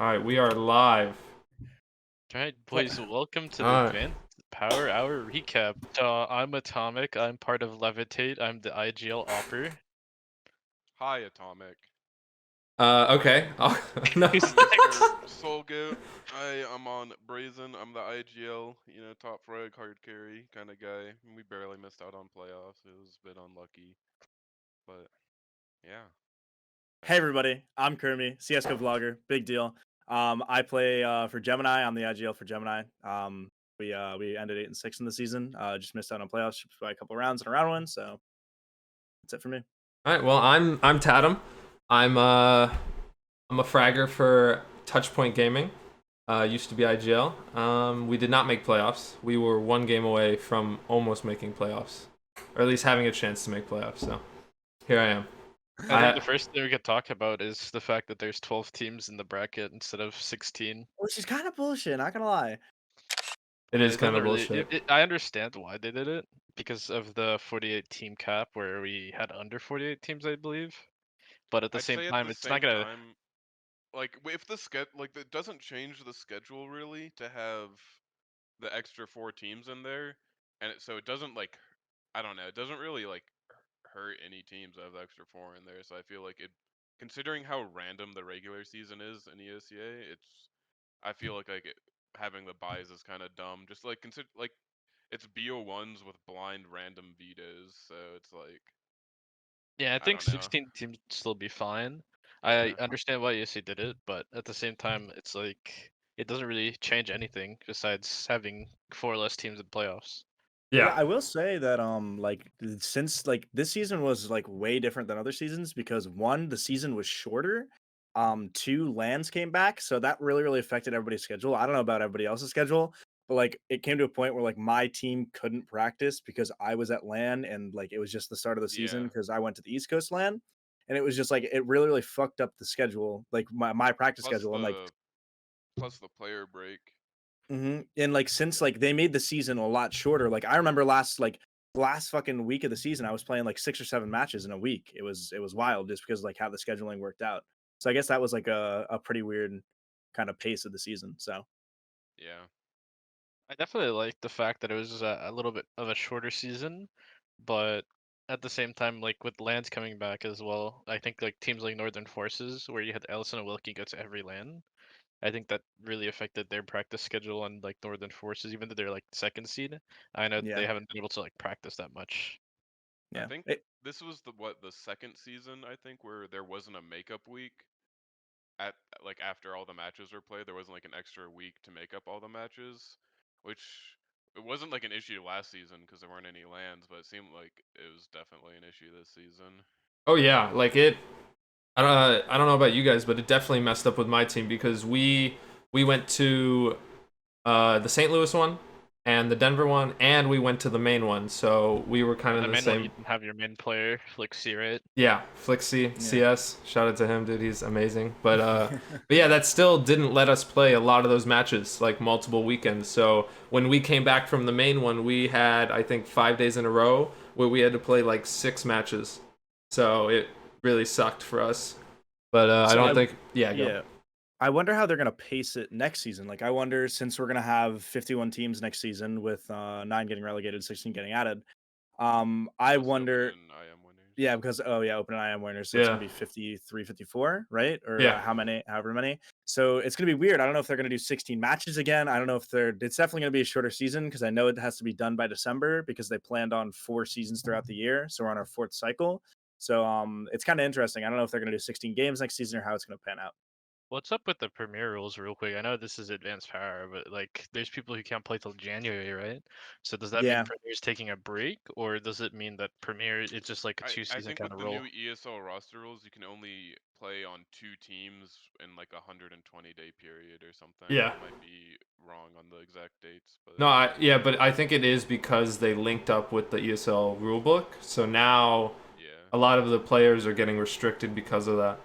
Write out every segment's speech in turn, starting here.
All right, we are live. Alright, What? boys, welcome to the All right. Advanced Power Hour recap. I'm Atomic, I'm part of Levitate, I'm the IGL Opper. Hi, Atomic. Okay. Oh, no. Who's I'm Mr. next? Soulgoat. I'm on Brazen. I'm the IGL, top frag, hard carry kind of guy. We barely missed out on playoffs. It was a bit unlucky, but yeah. Hey everybody, I'm Kermi, CS:GO vlogger, big deal. I play for Gemini. I'm the IGL for Gemini. We ended 8-6 in the season. Just missed out on playoffs by a couple rounds in a round one. So that's it for me. All right. Well, I'm Tatum. I'm a fragger for Touchpoint Gaming. Used to be IGL. We did not make playoffs. We were one game away from almost making playoffs, or at least having a chance to make playoffs. So here I am. I think the first thing we could talk about is the fact that there's 12 teams in the bracket instead of 16. Which is kind of bullshit. Not gonna lie. It Yeah, is it kind doesn't of really. bullshit. I understand why they did it because of the 48 team cap where we had under 48 teams, I believe. But at the I'd same say at time, the it's not same gonna. time, if it doesn't change the schedule really to have the extra 4 teams in there, and so it doesn't I don't know, it doesn't really hurt any teams that have the extra 4 in there. So I feel like considering how random the regular season is in ESEA, I feel having the buys is kind of dumb. Just consider it's BO1s with blind random vetoes, so it's Yeah, I I think don't know. 16 teams would still be fine. I Yeah. understand why ESA did it, but at the same time, it's like it doesn't really change anything besides having 4 less teams in playoffs. Yeah, Yeah. I will say that since this season was way different than other seasons because one, the season was shorter. Two, lands came back, so that really affected everybody's schedule. I don't know about everybody else's schedule, but it came to a point where my team couldn't practice because I was at LAN and it was just the start of the season Yeah. because I went to the East Coast LAN, and it was just it really fucked up the schedule, my practice Plus schedule, and the player break. And since they made the season a lot shorter, I remember last fucking week of the season, I was playing 6 or 7 matches in a week. It was wild just because how the scheduling worked out. So I guess that was a pretty weird kind of pace of the season. So Yeah. I definitely like the fact that it was a little bit of a shorter season, but at the same time, like with lands coming back as well, I think like teams like Northern Forces, where you had Ellison and Wilkie go to every land, I think that really affected their practice schedule and like Northern Forces, even though they're like second seed. I know yeah, they haven't been able to like practice that much. I yeah. think this was the second season, I think, where there wasn't a makeup week at after all the matches were played. There wasn't an extra week to make up all the matches, which it wasn't an issue last season because there weren't any lands, but it seemed like it was definitely an issue this season. Oh yeah. Like it. I don't know about you guys, but it definitely messed up with my team because we went to the St. Louis one and the Denver one, and we went to the main one. So we were kind And of the in the main one, you same. didn't have your main player, like C, right? Yeah, Flixie Yeah. CS. Shout out to him, dude. He's amazing. But yeah, that still didn't let us play a lot of those matches, like multiple weekends. So when we came back from the main one, we had I think 5 days in a row where we had to play 6 matches. So it really sucked for us. But I So don't think. Yeah, go. yeah. I wonder how they're gonna pace it next season. I wonder, since we're gonna have 51 teams next season with 9 getting relegated, 16 getting added. I Plus open wonder. and IM Yeah, winners. because open IM winners, so it's gonna Yeah, be 53, 54, right? Or yeah. however many. So it's gonna be weird. I don't know if they're gonna do 16 matches again. I don't know if it's definitely gonna be a shorter season because I know it has to be done by December because they planned on 4 seasons throughout the year. So we're on our 4th cycle. So it's kind of interesting. I don't know if they're gonna do 16 games next season or how it's gonna pan out. What's up with the Premier rules, real quick? I know this is Advanced Power, but like, there's people who can't play till January, right? So does that mean Yeah. Premier's taking a break, or does it mean that Premier is just like a I two-season think kind with of the new role? ESL roster rules, you can only play on 2 teams in 120-day period or something. Yeah. I might be wrong on the exact dates, but No, yeah, but I think it is because they linked up with the ESL rulebook. So now yeah. a lot of the players are getting restricted because of that.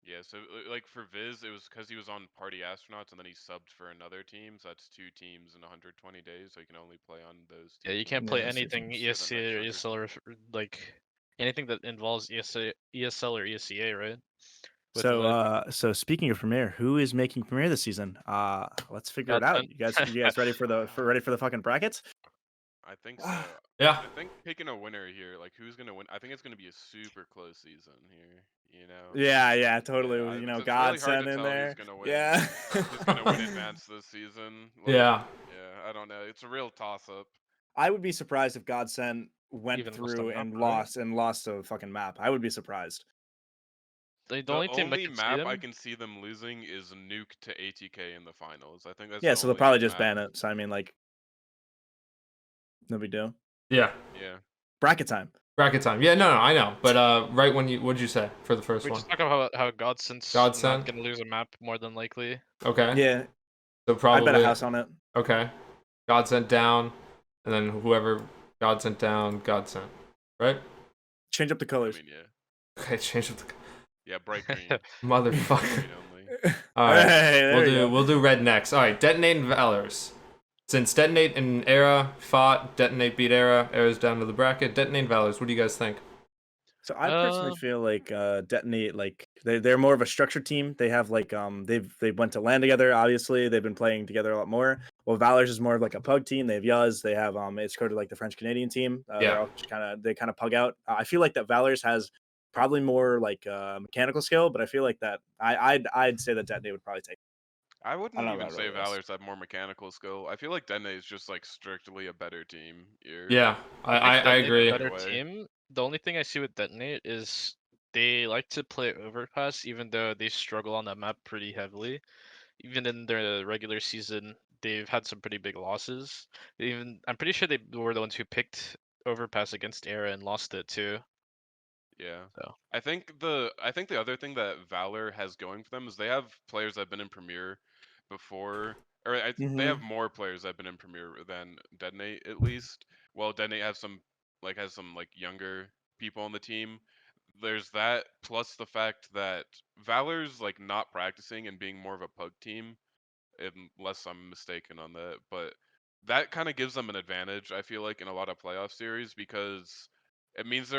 Yeah, so for Viz, it was because he was on Party Astronauts and then he subbed for another team, so that's 2 teams in 120 days, so he can only play on those two Yeah, you can't teams play Yeah, that's 2 anything teams. for the ESCA next or 100. ESL or like anything that involves ESL or ESCA, right? with So, Lit. so speaking of Premiere, who is making Premiere this season? Let's figure it out. Godsent. You guys ready for the fucking brackets? I think so. Yeah. I think picking a winner here, like who's gonna win? I think it's gonna be a super close season here. You know. Yeah, totally. Yeah, With, it's really hard to Godsend in tell there. who's gonna win. Yeah. Who's gonna win advance this season? Like, Yeah. yeah, I don't know. It's a real toss up. I would be surprised if Godsend went Even lost a through map, and right? lost a fucking map. I would be surprised. The The only team I only could see map I them. can see them losing is Nuke to ATK in the finals. I think that's Yeah, the so they'll only probably just map. ban it. So I mean, like, no big deal. Yeah. Yeah. Bracket time. Bracket time. Yeah, no, I know. But right when what'd you say for the first We one? just talk about how Godsend's Godsend? not gonna lose a map more than likely. Okay. Yeah, So I probably bet a house on it. okay. God sent down, and then whoever God sent down, God sent. Right? Change up the I colors. mean, yeah. Okay, change of the Yeah, bright green. motherfucker. Green only. All right, Hey, there you go. we'll do red next. All right, detonate and Valors. Since detonate and Era fought, detonate beat Era. Era's down to the bracket. Detonate and Valors. What do you guys think? So I personally feel like Detonate, like they're more of a structured team. They have like they went to LAN together. Obviously, they've been playing together a lot more. Well, Valor's is more of like a pug team. They have Yuz. They have it's sort of like the French Canadian team. They're Yeah. all they kind of pug out. I feel like that Valor's has probably more like mechanical skill, but I feel like that I'd say that Detonate would probably take. I I wouldn't don't know even about say everybody else. Valor's have more mechanical skill. I feel like Dene is just like strictly a better team here. Yeah, I Detonate's a agree. better Way. team. The only thing I see with Detonate is they like to play overpass, even though they struggle on that map pretty heavily. Even in their regular season, they've had some pretty big losses. Even I'm pretty sure they were the ones who picked overpass against Era and lost it too. Yeah. So I think the other thing that Valor has going for them is they have players that have been in Premier before, or they have more players that have been in Premier than Detonate at least. Well, Detonate has some like younger people on the team. There's that plus the fact that Valor's like not practicing and being more of a pug team, unless I'm mistaken on that. But that kind of gives them an advantage, I feel like, in a lot of playoff series because it means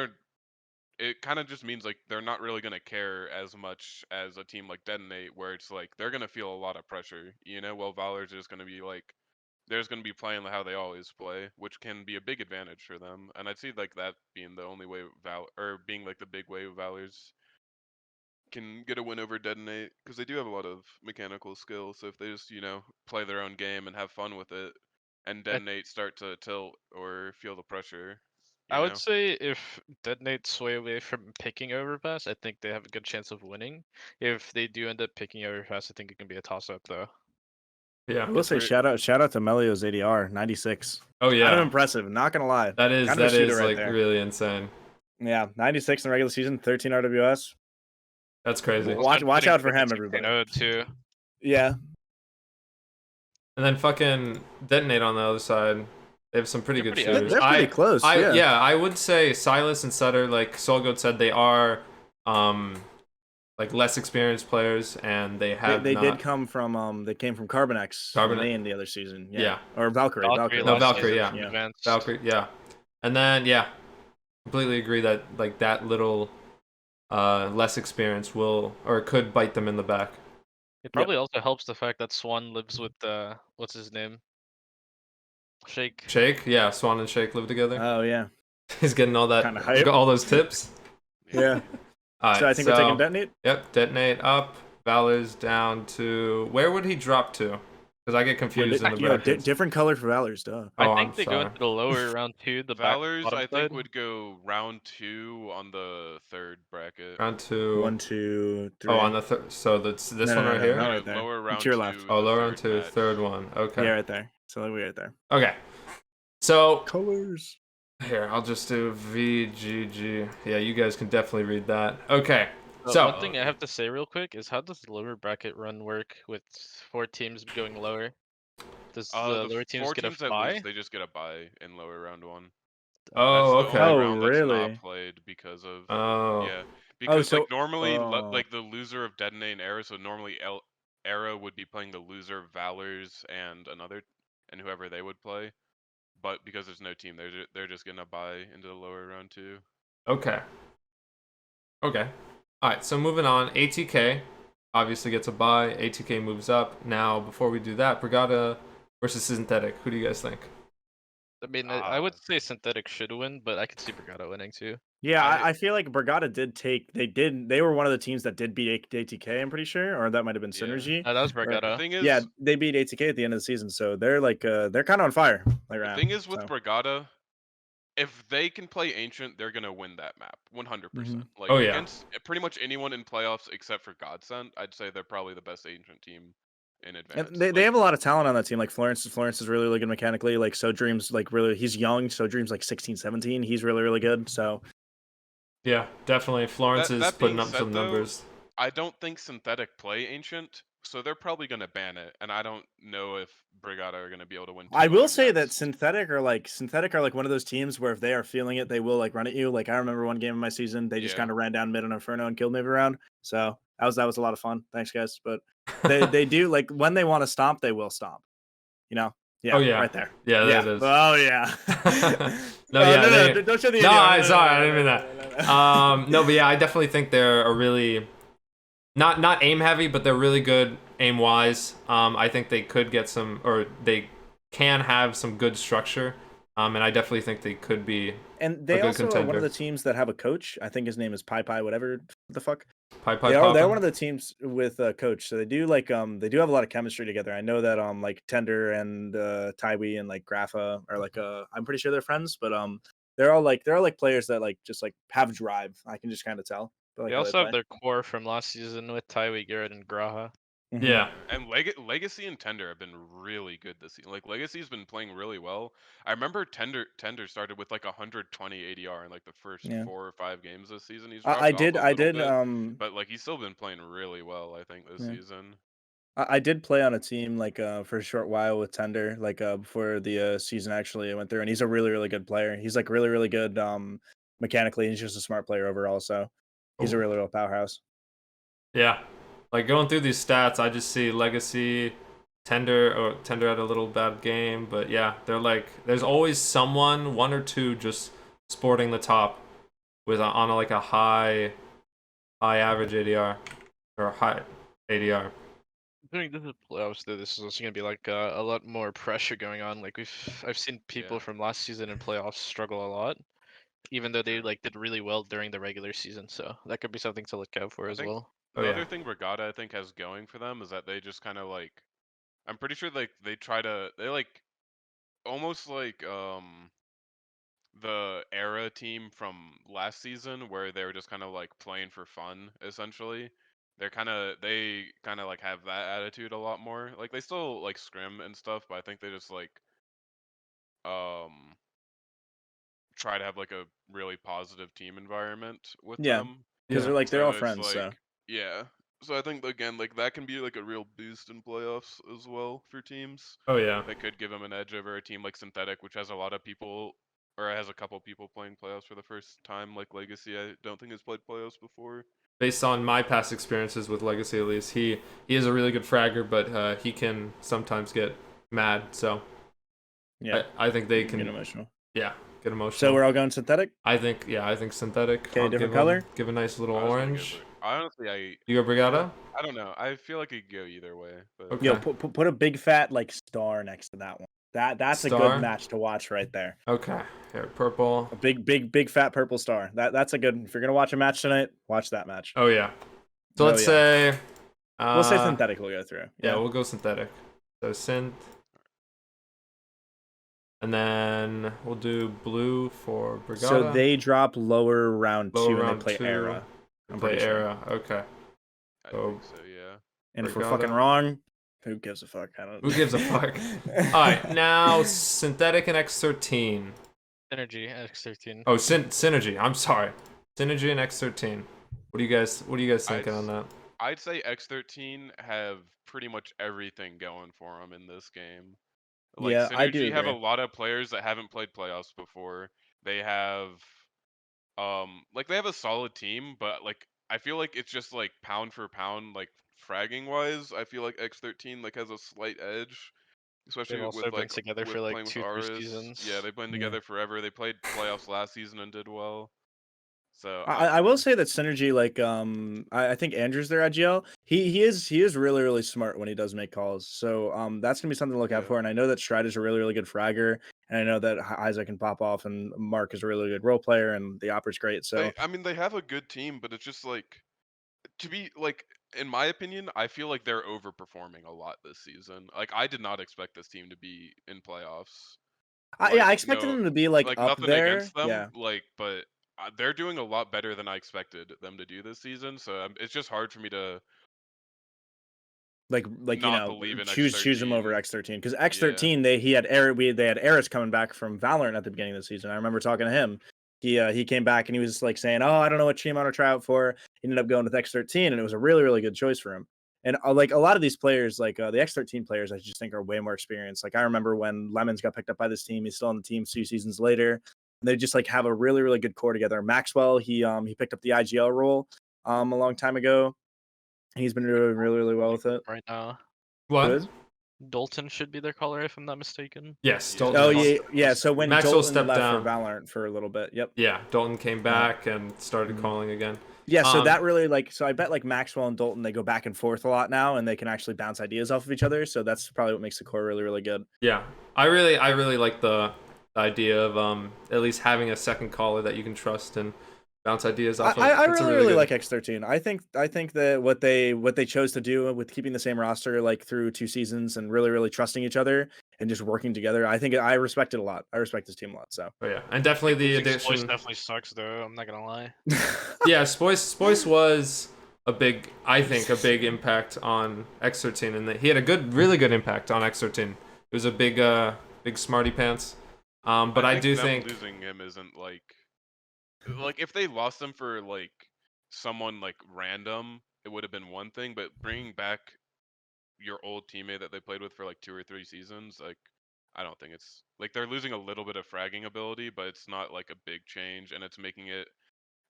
it kind of just means like they're not really going to care as much as a team like Detonate, where it's like they're going to feel a lot of pressure, you know. Well, Valor's just going to be like, there's going to be playing how they always play, which can be a big advantage for them. And I'd see like that being the only way or being like the big way Valor's can get a win over Detonate because they do have a lot of mechanical skill. So if they just play their own game and have fun with it, and I, Detonate start to tilt or feel the pressure, I you would know. say if Detonate sway away from picking overpass, I think they have a good chance of winning. If they do end up picking overpass, I think it can be a toss up though. Yeah. I will say shout out to Melio's ADR 96. Oh Kind yeah. of impressive. Not gonna lie. That is Kind of a shooter right like there. really insane. Yeah, 96 in the regular season, 13 RWS. That's crazy. Watch out for him, everybody. 16-0 too. Yeah. And then fucking detonate on the other side. They have some pretty They're good pretty shooters. They're pretty close. Yeah. I would say Silas and Sutter, like Solgoat said, they are like less experienced players, and they have They not. did come from they came from Carbonex Carbonex? main the other season. Yeah. Yeah. Or Valkyrie. No, Valkyrie, yeah. Advanced. Valkyrie, yeah. And then yeah, completely agree that like that little less experience will or could bite them in the back. It probably also helps the fact that Swan lives with what's his name? Shake. Shake, yeah, Swan and Shake live together. Oh yeah. He's getting all that, Kinda hype. all those tips. Yeah. All right, So I think we're taking Detonate. Yep, detonate up. Valor's down to where would he drop to? Because I get confused in the brackets. Different color for Valor's, duh. I Oh, think I'm they sorry. go into the lower round 2, the Valor's bottom I think side. would go round 2 on the third bracket. Round 2. 1, 2, 3. Oh, on the third. So that's this No, one no, right no, here. not right there. Lower round To your 2. left. Oh, the lower round third 2, match. third one. Okay. Yeah, right there. So we right there. Okay. So Colors. here, I'll just do VGG. Yeah, you guys can definitely read that. Okay. One So thing I have to say real quick is how does the lower bracket run work with 4 teams going lower? Does the lower teams 4 get a teams that bye? lose, they just get a bye in lower round 1. Oh, That's the okay. only Oh, round that's really? not played because of Oh. yeah. Because so- like normally oh. like the loser of Detonate and Era, so normally Era would be playing the loser of Valor's and whoever they would play. But because there's no team, they're just gonna bye into the lower round 2. Okay. Okay. All right, so moving on, ATK obviously gets a bye. ATK moves up. Now, before we do that, Brigada versus Synthetic. Who do you guys think? I mean, I would say Synthetic should win, but I could see Brigada winning too. Yeah, I I feel like Brigada they were one of the teams that did beat ATK, I'm pretty sure, or that might have been Yeah. Synergy. That was Or, The Brigada. thing yeah, is, they beat ATK at the end of the season, so they're like they're kind of on fire like the right thing now. is with So. Brigada, if they can play Ancient, they're gonna win that map, 100%. Mhm. Like Oh, yeah. against pretty much anyone in playoffs except for Godsend, I'd say they're probably the best Ancient team in And advance. they Like, have a lot of talent on that team. Like Florence is really, really good mechanically. Like So Dream's like really he's young. So Dream's like 16, 17. He's really, really good. So Yeah, definitely. Florence is that putting being up said, some though, numbers. I don't think Synthetic play Ancient, so they're probably gonna ban it, and I don't know if Brigada are gonna be able to win I two will other say that maps. Synthetic are like one of those teams where if they are feeling it, they will like run at you. Like I remember one game in my season, they just Yeah. kind of ran down mid on Inferno and killed me every round. So that was a lot of fun. Thanks guys. But they do like when they want to stomp, they will stomp. You know? Yeah, Oh, yeah. right there. Yeah, there Yeah. it is. Oh yeah. No, Oh, yeah, no, they. don't show the No, ADR. sorry, I didn't mean No, that. no, no. No, but yeah, I definitely think they're a really not aim heavy, but they're really good aim wise. I think they could get some, or they can have some good structure. And I definitely think they could be And a they good also are one of contender. the teams that have a coach. I think his name is Pi whatever the fuck. Pie Pie They're one Poppin'. of the teams with a coach. So they do have a lot of chemistry together. I know that like Tender and Tywee and like Grapha are like I'm pretty sure they're friends, but they're all like players that like just like have drive. I can just kind of tell. I like They how they also have play. their core from last season with Tywee, Garrett, and Graha. Mhm. Yeah. And Legacy and Tender have been really good this season. Like Legacy's been playing really well. I remember Tender started with like 120 ADR in like the first Yeah. 4 or 5 games this season. He's I dropped off did a I little did bit, but like he's still been playing really well, I think, this yeah. season. I did play on a team like for a short while with Tender, like before the season actually went through, and he's a really, really good player. He's like really, really good mechanically. He's just a smart player overall, so he's a Oh, really real powerhouse. yeah. Like going through these stats, I just see Legacy, Tender had a little bad game, but yeah, they're like there's always someone, one or two, just sporting the top with on like a high average ADR or high ADR. Doing this is playoffs, though, this is also gonna be like a lot more pressure going on. Like I've seen people Yeah, from last season in playoffs struggle a lot, even though they sure. like did really well during the regular season. So that could be something to look out for I as think well. Oh the yeah. other thing Brigada I think has going for them is that they just kind of like I'm pretty sure like they like almost like the era team from last season where they were just kind of like playing for fun essentially. They kind of like have that attitude a lot more. Like they still like scrim and stuff, but I think they just like um try to have like a really positive team environment with Yeah, them. because Yeah. they're So all it's friends. like So yeah. So I think again like that can be like a real boost in playoffs as well for teams. Oh yeah. That could give them an edge over a team like Synthetic, which has a lot of people, or has a couple people playing playoffs for the first time. Like Legacy, I don't think has played playoffs before. Based on my past experiences with Legacy, at least he is a really good fragger, but he can sometimes get mad. So yeah, I think they get can emotional. yeah get So emotional. we're all going synthetic. I think synthetic. Okay, I'll different give him color. give a nice little I was gonna go orange. honestly, You go yeah, Brigada? I don't know. I feel like it could go either way, but Yo, Okay. put a big fat like star next to that one. That's a good Star. match to watch right there. Okay. Here, purple. A big fat purple star. That's a good. If you're gonna watch a match tonight, watch that match. Oh yeah. So Oh let's yeah. say We'll say synthetic will go through. yeah, Yeah. we'll go synthetic. So synth. And then we'll do blue for Brigada. So they drop lower round Lower two and they round play 2. Era. We I'm play pretty sure. Era. Okay. I So think so. Yeah. And if we're Brigada. fucking wrong, who gives a fuck? I don't. Who gives a fuck? Alright, now synthetic and X13. Synergy X13. Oh, synergy. I'm sorry. Synergy and X13. What do you guys I'd thinking on that? I'd say X13 have pretty much everything going for them in this game. Like Yeah, I do Synergy have a agree. lot of players that haven't played playoffs before. They have like they have a solid team, but like I feel like it's just like pound for pound, like fragging wise, I feel like X13 like has a slight edge, They've especially also with been like together for with like playing with 2-3 Aris. Yeah, seasons. they've been Yeah. together forever. They played playoffs last season and did well. So I will say that Synergy, like I think Andrew's their IGL. He is really really smart when he does make calls. So that's gonna be something to look out Yeah. for. And I know that Stride is a really really good fragger, and I know that Isaac can pop off, and Mark is a really good role player, and the opera's great. So I mean, they have a good team, but it's just like to be like, in my opinion, I feel like they're overperforming a lot this season. Like, I did not expect this team to be in playoffs. yeah, Like, I expected no, them to be like like up nothing there. against them, Yeah, like, but they're doing a lot better than I expected them to do this season. So it's just hard for me to like not believe in choose him over X13. X13 because Yeah. X13 they had Eris coming back from Valorant at the beginning of the season. I remember talking to him. He came back and he was like saying, "Oh, I don't know what team I want to try out for." He ended up going with X13, and it was a really really good choice for him. And like a lot of these players, like the X13 players, I just think are way more experienced. Like I remember when Lemons got picked up by this team, he's still on the team 2 seasons later. And they just like have a really really good core together. Maxwell, he picked up the IGL role a long time ago. He's been doing really really well with it. Right now, Who What? is? Dalton should be their caller if I'm not mistaken. Yes, Yeah. Dalton. Oh is- yeah. So when Maxwell Dalton stepped left for down. Valorant for a little bit, yep. Yeah, Dalton came back and started Mhm. calling again. Yeah, so Um, that really like so I bet like Maxwell and Dalton they go back and forth a lot now, and they can actually bounce ideas off of each other. So that's probably what makes the core really really good. Yeah, I really like the idea of at least having a second caller that you can trust and bounce ideas off of. I It's a really really really good. like X13. I think that what they chose to do with keeping the same roster like through 2 seasons and really really trusting each other and just working together, I respect it a lot. I respect this team a lot. So Oh yeah, and definitely the Losing Sployce addition. definitely sucks though. I'm not gonna lie. Yeah, Spoice was a big, I think, a big impact on X13, and he had a really good impact on X13. It was a big smarty pants. But I think do them think, losing him isn't like if they lost him for like someone like random, it would have been one thing. But bringing back your old teammate that they played with for like 2 or 3 seasons, like I don't think it's like they're losing a little bit of fragging ability, but it's not like a big change, and it's making it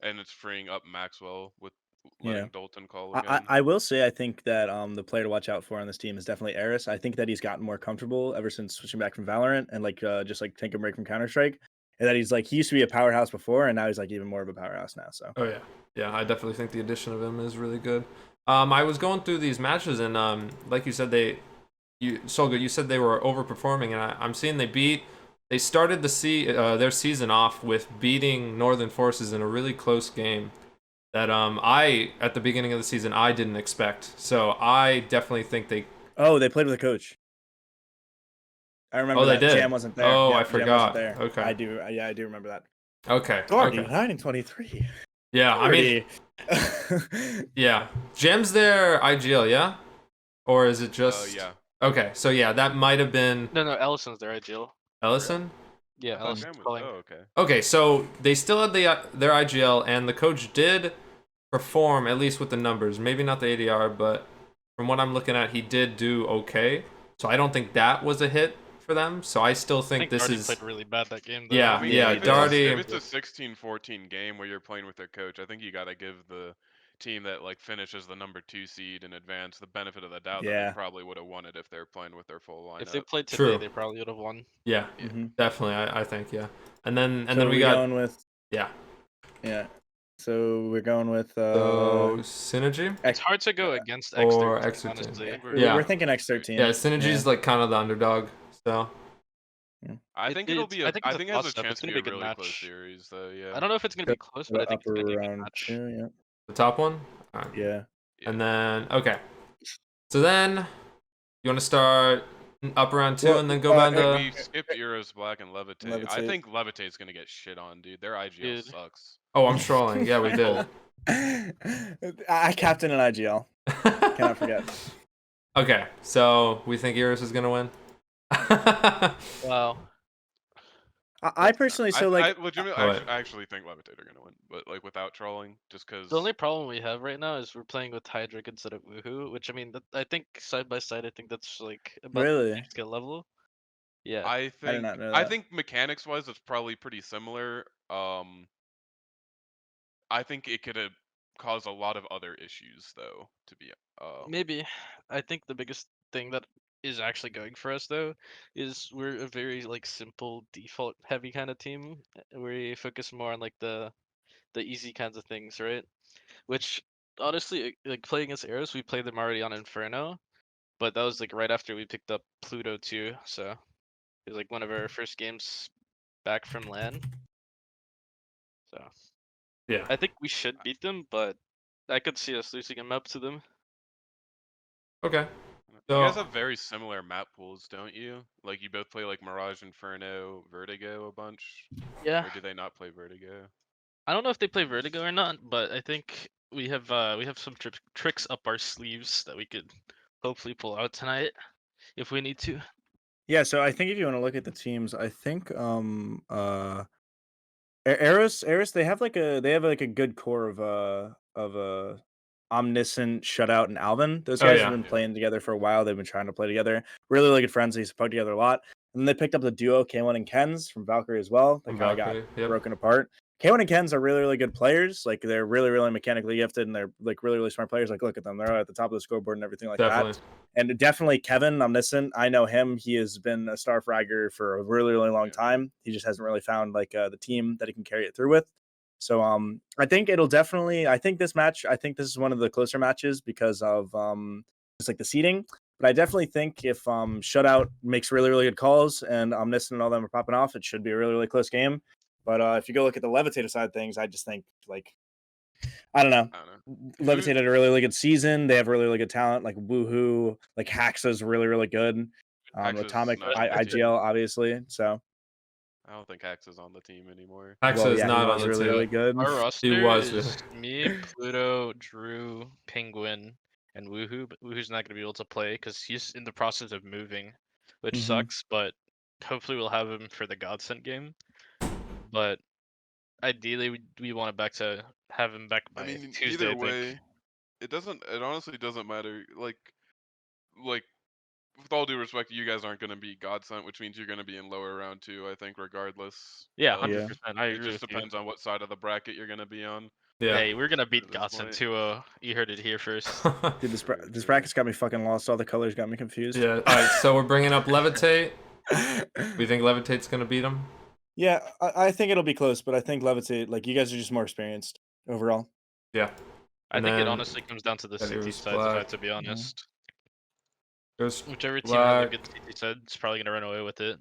and it's freeing up Maxwell with yeah. letting Dalton call again. I will say I think that the player to watch out for on this team is definitely Eris. I think that he's gotten more comfortable ever since switching back from Valorant and like just like taking a break from Counter Strike, and that he's like he used to be a powerhouse before, and now he's like even more of a powerhouse now. So oh yeah, I definitely think the addition of him is really good. I was going through these matches, and like you said, Solga, you said they were overperforming, and I'm seeing they started their season off with beating Northern Forces in a really close game that I at the beginning of the season I didn't expect. So I definitely think they. oh, they played with a coach. I remember Oh, they that did. Jam wasn't there. Oh, Yeah, I Jam wasn't forgot. there. Okay. I do. Yeah, I do remember that. Okay. Guardy, Okay. 9 and 23. Yeah, I mean, yeah. Gem's their IGL, yeah, or is it just? Yeah. Okay, so yeah, that might have been No, Ellison's their ideal. Ellison. Yeah, I thought Ellison's Jam was. calling. Oh, okay. Okay, so they still had their IGL, and the coach did perform at least with the numbers. Maybe not the ADR, but from what I'm looking at, he did do okay. So I don't think that was a hit for them. So I still I think think this Darty is played really bad that game though. Yeah, I mean, yeah, if Darty. it's a 16-14 game where you're playing with their coach, I think you got to give the team that like finishes the number 2 seed in advance the benefit of the doubt that they Yeah. probably would have won it if they're playing with their full lineup. If they played today, True. they probably would have won. Yeah, Mhm. definitely. I think yeah. And then So we we got going with yeah. So we're going with So synergy It's hard to go against or X13, X13. honestly. Yeah. we're thinking X13. Yeah, synergy's like kind of the underdog. So I think it'll be. I think it's I think it a has a toss-up. chance It's to gonna be be a a good really close match. series, though. Yeah. I don't know if it's gonna be close, but I think it's upper gonna be a good round match. 2, yeah. the top one. All right. Yeah. And then okay. So then you want to start up around 2 Well, and then go back Wait, to we skipped Eros Black and Levitate. I Levitate. think Levitate's gonna get shit on, dude. Their IGL Dude. sucks. Oh, I'm trolling. Yeah, we did. I captain an IGL. Cannot forget. Okay, so we think Iris is gonna win. Wow. I personally so like I legitimately What? I actually think Levitate are gonna win, but like without trolling, just because. The only problem we have right now is we're playing with Hydric instead of Woohoo, which I mean, I think side by side, I think that's like about the really. same skill level. Yeah. I did not know I that. think mechanics wise, it's probably pretty similar. I think it could have caused a lot of other issues though. To be Maybe. I think the biggest thing that is actually going for us though is we're a very like simple default heavy kind of team. We focus more on like the the easy kinds of things, right? Which honestly, like playing against Eros, we played them already on Inferno, but that was like right after we picked up Pluto too. So it was like one of our first games back from LAN. So Yeah. I think we should beat them, but I could see us losing a map to them. Okay. You guys So have very similar map pools, don't you? Like you both play like Mirage, Inferno, Vertigo a bunch, Yeah, or do they not play Vertigo? I don't know if they play Vertigo or not, but I think we have some tricks up our sleeves that we could hopefully pull out tonight if we need to. Yeah, so I think if you want to look at the teams, I think Eros they have like a good core of Omniscient, Shutout, and Alvin. Those Oh, guys yeah. have been Yeah. playing together for a while. They've been trying to play together. Really, really good friends. They used to play together a lot. And then they picked up the duo K1 and Kens from Valkyrie as well. That From kind of got Valkyrie, yep. broken apart. K1 and Kens are really, really good players. Like they're really, really mechanically gifted, and they're like really, really smart players. Like look at them; they're at the top of the scoreboard and everything like that. Definitely. And definitely Kevin Omniscient. I know him. He has been a star fragger for a really, really long Yeah. time. He just hasn't really found like the team that he can carry it through with. So I think it'll definitely. I think this match. I think this is one of the closer matches because of just like the seeding. But I definitely think if Shutout makes really, really good calls and Omniscient and all them are popping off, it should be a really, really close game. But if you go look at the Levitator side of things, I just think like I don't know. I don't know. Levitate had a really, really good season. They have really, really good talent. Like Woohoo, like Haxa's really, really good. Haxa's Atomic, not on the team. IGL, obviously. So, I don't think Hax is on the team anymore. Axa well, is yeah, he not on was the really, team. really good. Our roster was is me, Pluto, Drew, Penguin, and Woohoo. But Woohoo's not gonna be able to play because he's in the process of moving, which Mhm. sucks. But hopefully we'll have him for the Godsend game. But ideally, we want it back to have him back by I mean, Tuesday. either I think. way, it honestly doesn't matter. Like with all due respect, you guys aren't going to be God sent, which means you're going to be in lower round two, I think, regardless. Yeah, of- 100%. I It agree just with you. depends on what side of the bracket you're going to be on. Yeah. Hey, we're gonna beat At this Godsend point. 2-0. You heard it here first. Dude, this Very this true. bracket's got me fucking lost. All the colors got me confused. Yeah. All right. So we're bringing up Levitate. We think Levitate's gonna beat him. Yeah, I think it'll be close, but I think Levitate, like you guys are just more experienced overall. Yeah. I And think it then honestly comes down to the got CT Eros sides, if I have Black. to be honest. Goes Whichever team has a Black. good CT side is probably gonna run away with it.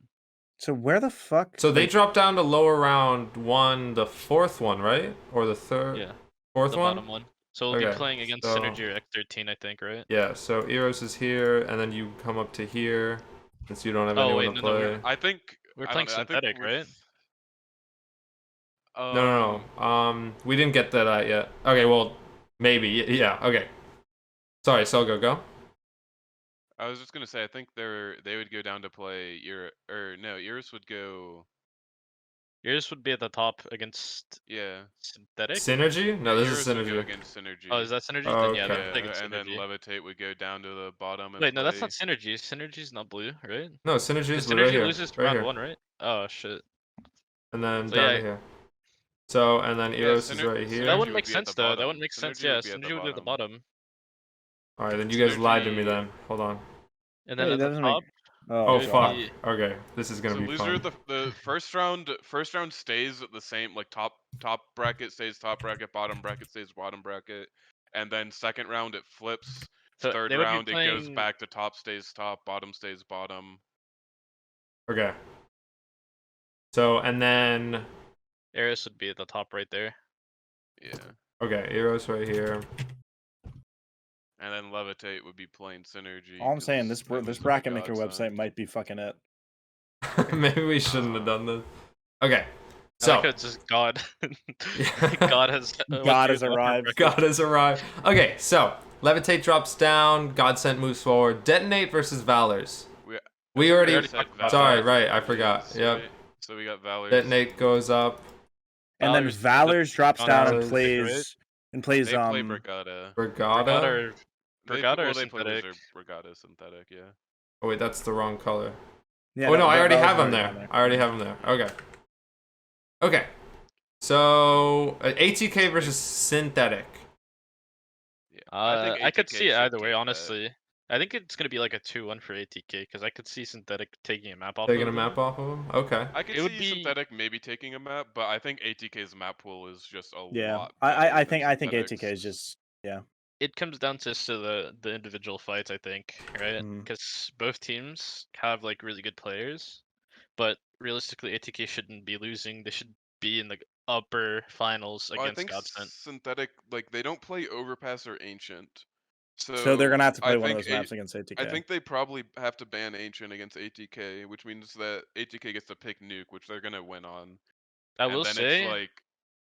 So where the fuck? So they like, dropped down to lower round one, the fourth one, right? Or the third? Yeah, Fourth the one? bottom one. So we'll Okay, be playing against so- Synergy or X13, I think, right? Yeah. So Eros is here, and then you come up to here, since you don't have Oh, anyone wait, to no, play. we're- I think We're I playing don't know, I think synthetic, with- right? No. We didn't get that yet. Okay. Well, maybe. Yeah. Okay. Sorry, Solgo, go. I was just gonna say I think they would go down to play Iris would go. Yours would be at the top against Yeah. synthetic. Synergy? No, this is Iris would go Synergy. against Synergy. Oh, is that Synergy? Oh, Then yeah, okay. they'll play against and then Synergy. Levitate would go down to the bottom and Wait, no, that's play- not Synergy. Synergy's not blue, right? No, Synergy is Because right Synergy here. loses to Right round here. 1, right? Oh shit. And then So, down yeah, to here. So, and then Yeah, Eros is Syner- right here. That Synergy wouldn't would make be at sense the though. That bottom. wouldn't make sense. Synergy Yeah, would be at the Synergy would be at the bottom. bottom. Alright, then you guys lied to me Synergy- then. Hold on. And then Wait, at that the doesn't make- top, Oh, it would fuck. be- Okay, this is gonna So be loser fun. the first round stays at the same, like top bracket stays top bracket, bottom bracket stays bottom bracket, and then second round it flips. So Third they would be round it goes playing- back to top stays top, bottom stays bottom. Okay. So, and then... Eris would be at the top right there. Yeah. Okay, Eros right here. And then Levitate would be playing Synergy. all I'm saying, 'cause this that this was bracket the maker godsend. website might be fucking it. Maybe we shouldn't have done this. Okay. I So, like how it's just God. God has. went God through has the upper arrived. bracket. God has arrived. Okay, so Levitate drops down, Godsent moves forward. Detonate versus Valors. We already. already said talked about Sorry, Valor's right, I Synergy, forgot. Yep. right? So we got Valor's. Detonate goes up. And then Valor's- Valor's drops on down Valor's- and plays They play Brigada. Brigada. Brigada They or play synthetic? Loser Brigada synthetic, yeah. Oh wait, that's the wrong color. Yeah, Oh no, I already Valor's have them already there. on there. I already have them there. Okay. Okay. So ATK versus synthetic. Yeah. I think could ATK see it should either way, take that. honestly. I think it's gonna be like a 2-1 for ATK because I could see Synthetic taking a map off Taking of a map them. off of them. Okay. I could It would see be Synthetic maybe taking a map, but I think ATK's map pool is just a Yeah, lot better I than think ATK Synthetic's. is just it comes down to the individual fights, I think, right? Mhm. Because both teams have like really good players, but realistically, ATK shouldn't be losing. They should be in the upper finals Well, I against think Godsent. Synthetic, like, they don't play Overpass or Ancient. so they're gonna So have to I play one of think those maps against ATK. I think they probably have to ban Ancient against ATK, which means that ATK gets to pick Nuke, which they're gonna win on. I And will then it's say, like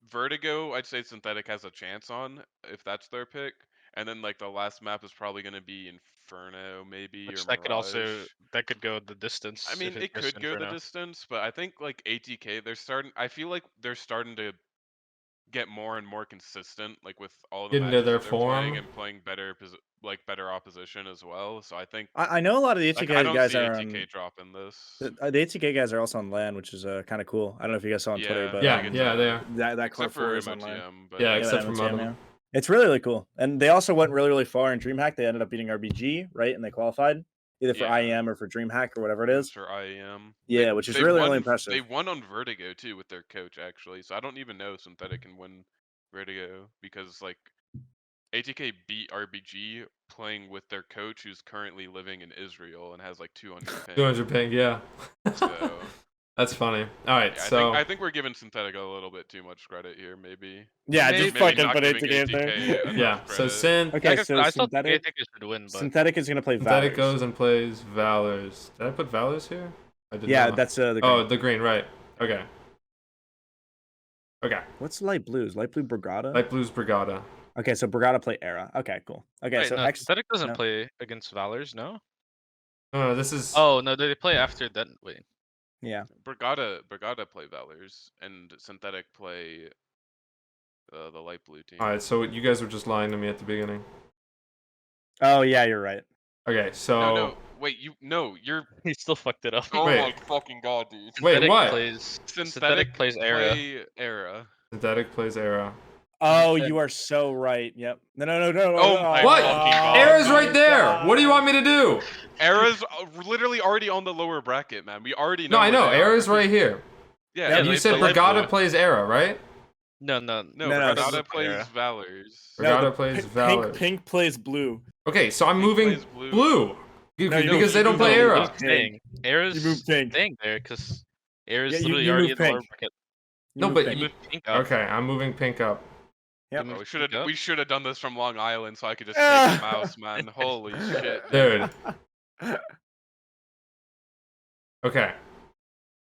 Vertigo, I'd say Synthetic has a chance on if that's their pick. And then like the last map is probably gonna be Inferno maybe or which that could also Mirage. go the distance I if mean, it it goes to could go the Inferno. distance, but I think like ATK, I feel like they're starting to get more and more consistent, like with all the Get into matches their that they're playing form. and playing better, better opposition as well. So I think I know a lot of the like I ATK don't guys see are ATK on dropping this. the ATK guys are also on LAN, which is kind of cool. I don't know if you guys saw on Twitter, Yeah, but Yeah, I get yeah, they to are. that except Core for 4 is on LAN. MOTM, but Yeah, Yeah, except with for MOTM, Mudham. yeah. It's really, really cool. And they also went really, really far in DreamHack. They ended up beating RBG, right? And they qualified either for yeah, IEM or for DreamHack or whatever it it was is. for IEM. Yeah, which is really, really They impressive. won on Vertigo too with their coach actually. So I don't even know if Synthetic can win Vertigo because like ATK beat RBG playing with their coach who's currently living in Israel and has like 200 ping. 200 ping, yeah. So That's funny. All right, yeah, so I think we're giving Synthetic a little bit too much credit here, maybe. Yeah, Maybe- just Maybe fucking not put giving ATK in there. ATK enough yeah, so credit. Okay, I so still think Synthetic, ATK should win, but Synthetic is gonna play Synthetic Valors. goes and plays Valors. Did I put Valors here? I did Yeah, not. that's the green. Oh, the green, right. Okay. Okay. What's light blues? Light blue Brigada? Light Blues Brigada. Okay, so Brigada play Era. Okay, cool. Okay, wait, so no, X. Synthetic doesn't no. play against Valors, no? No, this is. Oh no, they play after that. Wait, Yeah. Brigada play Valors and Synthetic play the light blue team. All right, so you guys were just lying to me at the beginning. Oh yeah, you're right. Okay, so. No, wait, you're. he still fucked it up. Oh Wait. my fucking god, dude. Wait, Synthetic what? Plays, Synthetic Synthetic plays Era. play Era. Synthetic plays Era. Oh, said- you are so right. Yep. No. Oh my What? fucking god. Era's right there. What do you want me to do? Era's literally already on the lower bracket, man. We already know. No, I know. where they are. Era's right here. Yeah, Yeah, And you they said play Brigada Blue. plays Era, right? No, No, No, Brigada doesn't play plays Era. Valors. Brigada plays Valors. Pink plays blue. Okay, so I'm Pink moving plays blue. blue. you Because they don't moved play blue. Era. Pink. Staying. Era's You moved pink. staying there because Era's Yeah, literally you already moved in the lower pink. bracket. No, moved but pink. You moved pink up. Okay, I'm moving pink up. Yep. You Oh, moved pink up. we should have done this from Long Island so I could just take the mouse, man. Holy shit, Dude. Okay.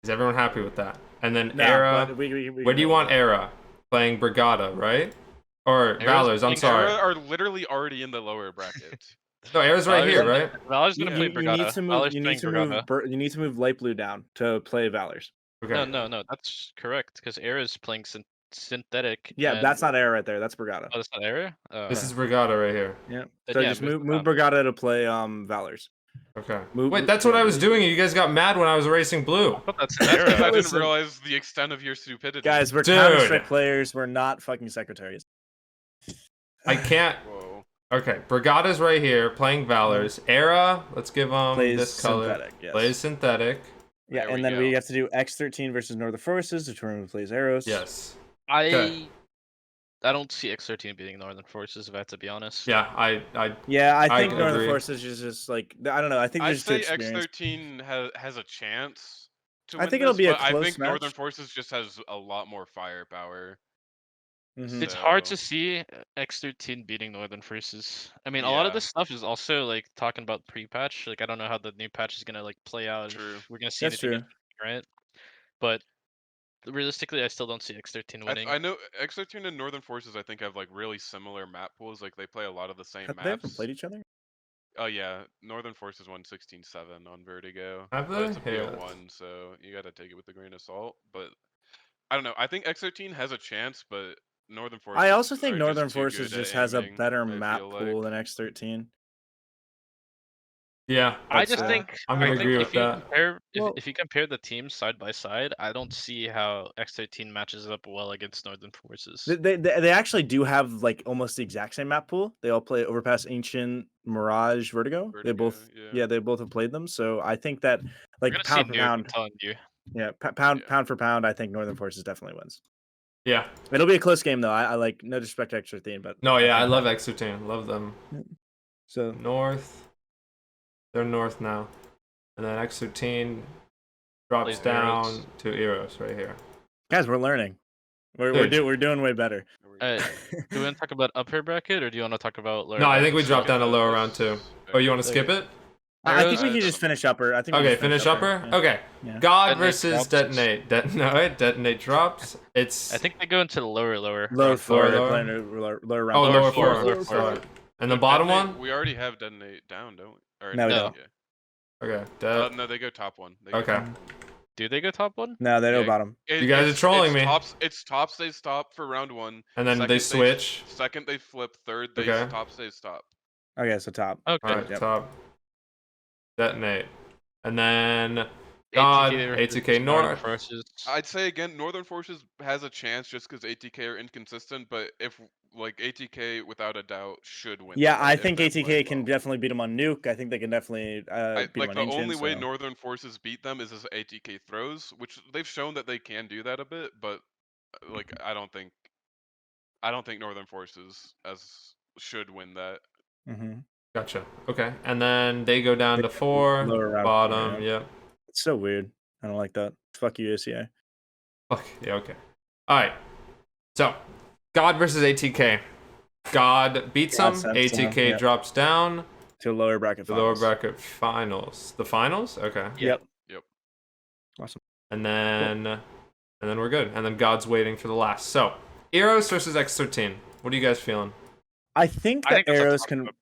Is everyone happy with that? And then No, Era. but we Where do you want Era? Playing Brigada, right? Or Era's Valors, I'm playing sorry. Era are literally already in the lower bracket. No, Era's right Valors- here, right? Valor's gonna play You Brigada. need to move. Valor's You playing need to Brigada. move. You need to move light blue down to play Valors. Okay. No, that's correct because Era's playing Synthetic. Yeah, and... that's not Era right there. That's Brigada. Oh, that's not Era. This is Brigada right here. Yeah. Then So yeah, just move move down. Brigada to play Valors. Okay. Move- Wait, that's what yeah, I was move- doing, and you guys got mad when I was erasing blue. I thought that's That's because I Era. didn't Listen. realize the extent of your stupidity. Guys, we're Dude. Counter-Strike players. We're not fucking secretaries. I can't. Whoa. Okay, Brigada's right here, playing Valors. Era, let's give Plays this color. synthetic. Yes. Plays Synthetic. Yeah, There and we then go. we have to do X13 versus Northern Forces, determine who plays Arrows. Yes. I don't see X13 beating Northern Forces if I have to be honest. Yeah, I Yeah, I I think Northern agree. Forces is just like I don't know. I think I'd there's too say experienced. X13 has a chance to I win think it'll this, be a but I close think Northern match. Forces just has a lot more firepower. Mhm. It's hard to So- see X13 beating Northern Forces. I mean, a lot of Yeah. this stuff is also like talking about pre-patch. Like, I don't know how the new patch is gonna like play out. True. If we're gonna see That's anything, true. right? But realistically, I still don't see X13 winning. I know X13 and Northern Forces I think have like really similar map pools. Like they play a lot of the same Have they ever maps. played each other? Oh yeah, Northern Forces won 16-7 on Vertigo. Have But it's a they? Yeah. BO1, so you gotta take it with a grain of salt. But I don't know. I think X13 has a chance, but Northern Forces. I also think are Northern just too Forces good at just has a aiming, better I map feel pool like. than X13. Yeah, I That's, just uh, think I'm gonna I agree think with if you that. compare Well- if you compare the teams side by side, I don't see how X13 matches up well against Northern Forces. They actually do have like almost the exact same map pool. They all play Overpass, Ancient, Mirage, Vertigo. They both, yeah. they both have played them. So I think that We're like gonna see pound for Nuke, I'm pound, telling you. yeah, Yeah. pound for pound, I think Northern Forces definitely wins. Yeah. It'll be a close game though. I like no disrespect to X13, but No, yeah, I think love that- Exertine. Love them. So North. They're north now. And then Exertine drops Plays down Eros. to Eros right here. guys, we're learning. We're Dude. doing way better. Do we want to talk about upper bracket or do you want to talk about lower? No, I bracket think we first? dropped down to lower round 2. Oh, you want to Okay. skip it? I think we Eros- can just finish upper. I think we Okay, just finish upper? Yeah. Okay. Yeah. God Detonate versus drops. Detonate. No, Detonate drops. It's I think they go into the lower. Lower round four. lower, They're lower? playing lower round. Oh, Lower lower four, four. lower Sorry. four. And the bottom one? We already have Detonate down, don't we? Or No, we No. don't. Yeah. Okay. No, they go top one. They go Okay. top one. Do they go top one? No, they know Yeah, about him. You guys are trolling me. It's top stays top for round 1. And then they Second switch. Second they flip. Third they Okay. top stays top. Okay, so top. Okay. Alright, Yep. top. Detonate. And then God, ATK North. Forces. I'd say again, Northern Forces has a chance just because ATK are inconsistent, but if like ATK without a doubt should win. Yeah, that I if think they're ATK playing can well. definitely beat them on Nuke. I think they can definitely beat them Like on the Ancient. only way so- Northern Forces beat them is as ATK throws, which they've shown that they can do that a bit, but like I don't think Northern Forces as should win that. Mhm. Gotcha. Okay. And then they go down to 4. Lower round Bottom. four, Yep. It's so weird. I don't like that. Fuck you, ACA. Okay. Yeah, okay. Alright. So, God versus ATK. God beats God them. sends them, ATK yep. drops down. To lower bracket The lower finals. bracket finals. The finals? Okay. Yep. Yep. Awesome. And then we're good. And then God's waiting for the last. So, Eros versus X13. What are you guys feeling? I think I that think that's a Arrows tough can. one.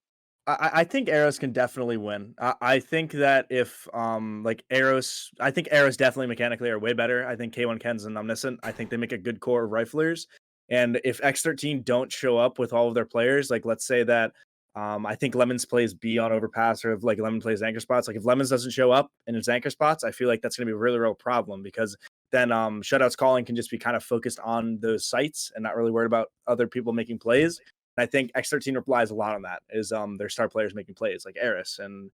I think Arrows can definitely win. I think that if like Arrows, I think Arrows definitely mechanically are way better. I think K1 Ken's and Omniscient. I think they make a good core of riflers. And if X13 don't show up with all of their players, like let's say that I think Lemons plays B on Overpass, or if like Lemon plays anchor spots. Like if Lemons doesn't show up in his anchor spots, I feel like that's gonna be a really real problem because then shutouts calling can just be kind of focused on those sites and not really worried about other people making plays. And I think X13 relies a lot on that. Is their star players making plays like Eris and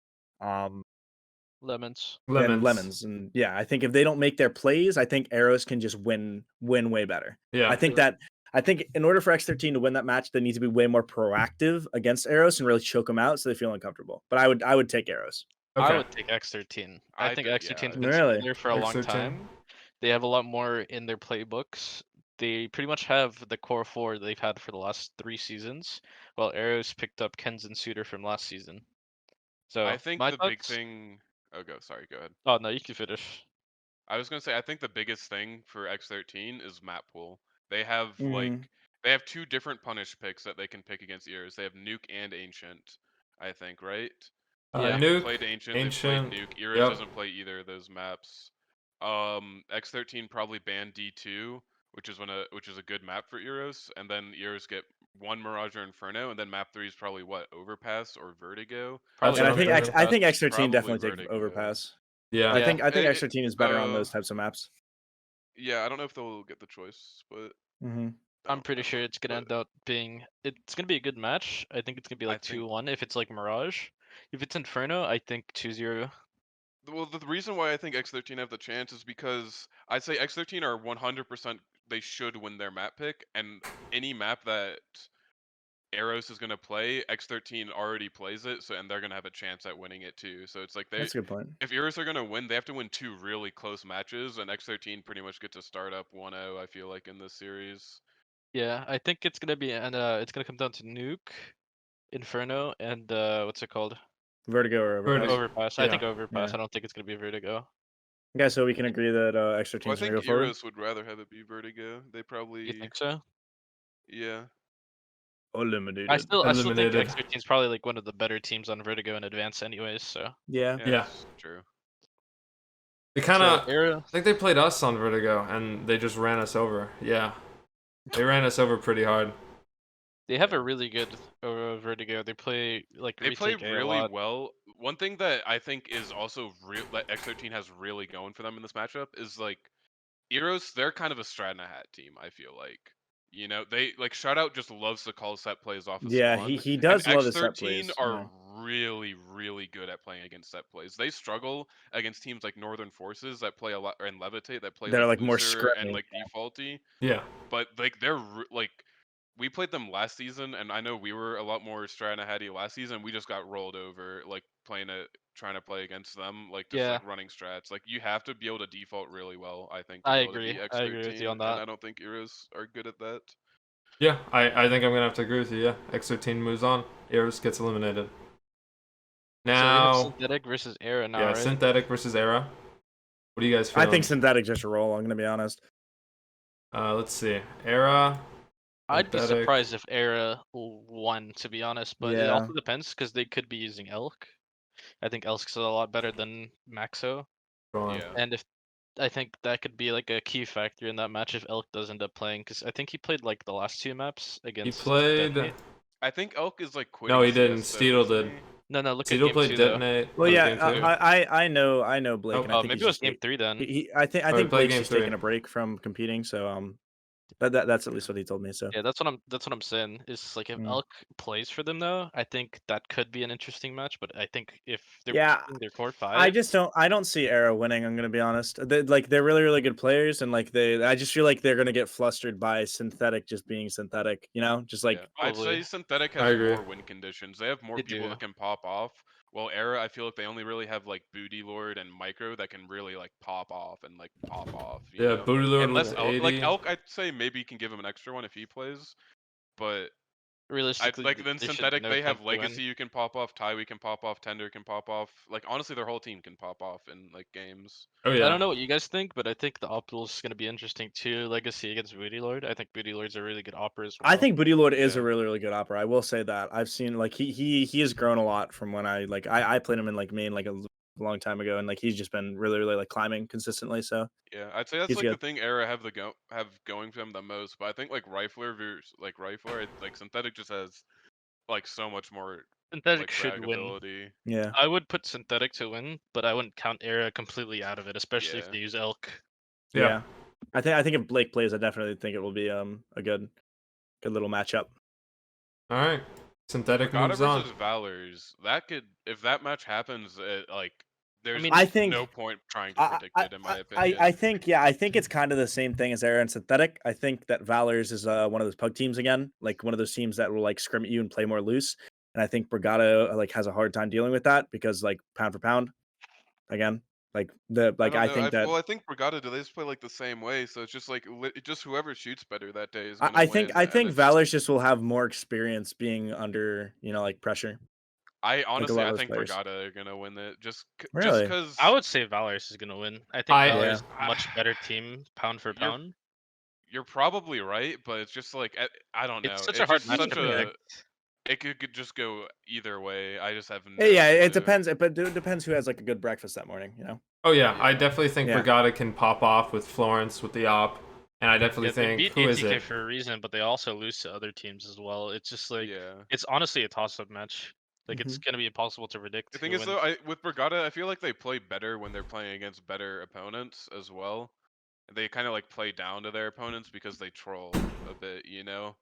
Lemons. Lemons. And yeah, I think if they don't make their plays, I think Arrows can just win way better. Yeah. I think in order for X13 to win that match, they need to be way more proactive against Arrows and really choke them out so they feel uncomfortable. But I would take Arrows. Okay. I would take X13. I think X13's been Really? there for a long X13. time. They have a lot more in their playbooks. They pretty much have the core 4 they've had for the last 3 seasons, while Arrows picked up Ken's and Suitor from last season. So I think my the big thoughts- thing. Oh, go ahead. Oh no, you can finish. I was gonna say I think the biggest thing for X13 is map pool. They have Mhm. they have 2 different punish picks that they can pick against Ears. They have Nuke and Ancient, I think, right? Yeah. They've Nuke, played Ancient, Ancient. they've played Nuke. Ears Yep. doesn't play either of those maps. X13 probably banned D2, which is a good map for Eros, and then Eros get 1 Mirage or Inferno, and then map 3 is probably what, Overpass or Vertigo. That's And what I I'm think thinking. I think X13 Probably definitely take Vertigo. Overpass. Yeah. I think It- X13 is better on those types of maps. Yeah, I don't know if they'll get the choice, but Mm-hmm. I'm pretty sure it's gonna end up being it's gonna be a good match. I think it's gonna be I like think- 2-1 if it's like Mirage. If it's Inferno, I think 2-0. Well, the reason why I think X13 have the chance is because I'd say X13 are 100% they should win their map pick, and any map that Eros is going to play, X13 already plays it, so and they're going to have a chance at winning it too. So it's like That's a good point. if Eros are going to win, they have to win 2 really close matches, and X13 pretty much get to start up 1-0, I feel like, in this series. Yeah, I think it's gonna be it's gonna come down to Nuke, Inferno, and what's it called? Vertigo or Overpass. Vertigo. Overpass. I think Yeah. Overpass. Yeah. I don't think it's gonna be Vertigo. Okay, so we can agree that X13 Well, I is going think to go forward. Eros would rather have it be Vertigo. They probably You think so? yeah. Eliminated. I still think Eliminated. X13 is probably like one of the better teams on Vertigo in advance, anyways. So Yeah. Yeah, Yeah. that's true. They kind of. So, Arrow- I think they played us on Vertigo, and they just ran us over. Yeah. They ran us over pretty hard. they have a really good Vertigo. They play like They play retake A a really lot. well. one thing that I think is also real that X13 has really going for them in this matchup is like Eros, they're kind of a strat and a hat team, I feel like. You know, they like Shutout just loves to call set plays off of Yeah, spawn. he And does love his set X13 plays. are Yeah. really, really good at playing against set plays. They struggle against teams like Northern Forces that play a lot and Levitate that play They're like like more looser and scrimmy. like defaulty. Yeah. But like like we played them last season, and I know we were a lot more strat and hatty last season. We just got rolled over, like trying to play against them, like just Yeah, like running strats. Like you have to be able to default really well, I think, to I be able to beat agree. I agree with you X13, on and that. I don't think Eros are good at that. Yeah, I think I'm gonna have to agree with you. Yeah, X13 moves on. Eros gets eliminated. So we have Now, synthetic versus Era now, yeah, right? synthetic versus Era. What are you guys I feeling? think synthetic just a roll. I'm gonna be honest. Let's see. Era, I'd be synthetic. surprised if Era won, to be honest, but it Yeah. also depends because they could be using Elk. I think Elk's a lot better than Maxo, Going. Yeah. and if I think that could be like a key factor in that match if Elk does end up playing, because I think he played like the last two maps He against played. Detonate. I think Elk is like No, quitting he didn't. CS though, Steedle isn't did. he? No, look at Steedle game played two though. detonate. Well, That was yeah, game two. I know Blake, Nope. and I Oh, think maybe he's it was just game three then. I Oh, he think played Blake's game just taking three. a break from competing. So that's at least what he told me. So Yeah, that's what I'm saying. Is like if Mm. Elk plays for them though, I think that could be an interesting match. But I think if they're yeah, keeping their core I five, just I don't see Arrow winning. I'm gonna be honest. They're really really good players, and like I just feel like they're gonna get flustered by synthetic just being synthetic. You know, just Yeah, like I'd probably say Synthetic I has agree. more win conditions. They have more they people do. that can pop off. While Era, I feel like they only really have like Booty Lord and Micro that can really like pop off and like pop off, you Yeah, know. Booty Lord Unless with Like 80. Elk, I'd say maybe you can give him an extra one if he plays. But I Realistically, like then they should Synthetic, they nerf him have to win. Legacy you can pop off, Tywee can pop off, Tender can pop off. Like honestly, their whole team can pop off in like games. Oh I yeah. don't know what you guys think, but I think the op duel is going to be interesting too. Legacy against Booty Lord. I think Booty Lord's a really good opera as well. I think Booty Lord is a Yeah. really really good opera. I will say that I've seen like he has grown a lot from when I played him in like main like a long time ago, and like he's just been really really like climbing consistently. So Yeah, I'd say that's he's like the good. thing Era have going for them the most. But I think like Rifler versus like Rifler, like Synthetic just has like so much more Synthetic like should win. fragility. Yeah. I would put Synthetic to win, but I wouldn't count Era completely out of it, especially if Yeah. they use Elk. Yeah. I think if Blake plays, I definitely think it will be a good little matchup. All right. Synthetic Brigada moves on. versus Valors, that could if that match happens, like there's mean, I think no point trying to predict it in my opinion. I think I think it's kind of the same thing as Era and Synthetic. I think that Valors is one of those pug teams again, like one of those teams that will like scrim at you and play more loose. And I think Brigada like has a hard time dealing with that because like pound for pound, again, I don't I know. think that I think Brigada do they just play like the same way, so it's just like just whoever shoots better that day is gonna win. I And think it's Valors just will have more experience being under like pressure. I Like a honestly lot I of those think players. Brigada are gonna win it just Really? because I would say Valorous is gonna win. I think I Valorous is Yeah. a much better team, pound for you're pound. you're probably right, but it's just like I don't It's know. such a It's hard just match such to a predict. it could just go either way. I just have no Yeah, it clue. depends. But it depends who has like a good breakfast that morning. You know. Oh yeah, I Yeah. definitely think Yeah. Brigada can pop off with Florence with the op, and I definitely Yeah, they think beat who is ATK it? for a reason, but they also lose to other teams as well. It's just like Yeah. it's honestly a toss-up match. Like it's Mhm. gonna be impossible to predict The thing who is wins. though, with Brigada, I feel like they play better when they're playing against better opponents as well. They kind of like play down to their opponents because they troll a bit, you know?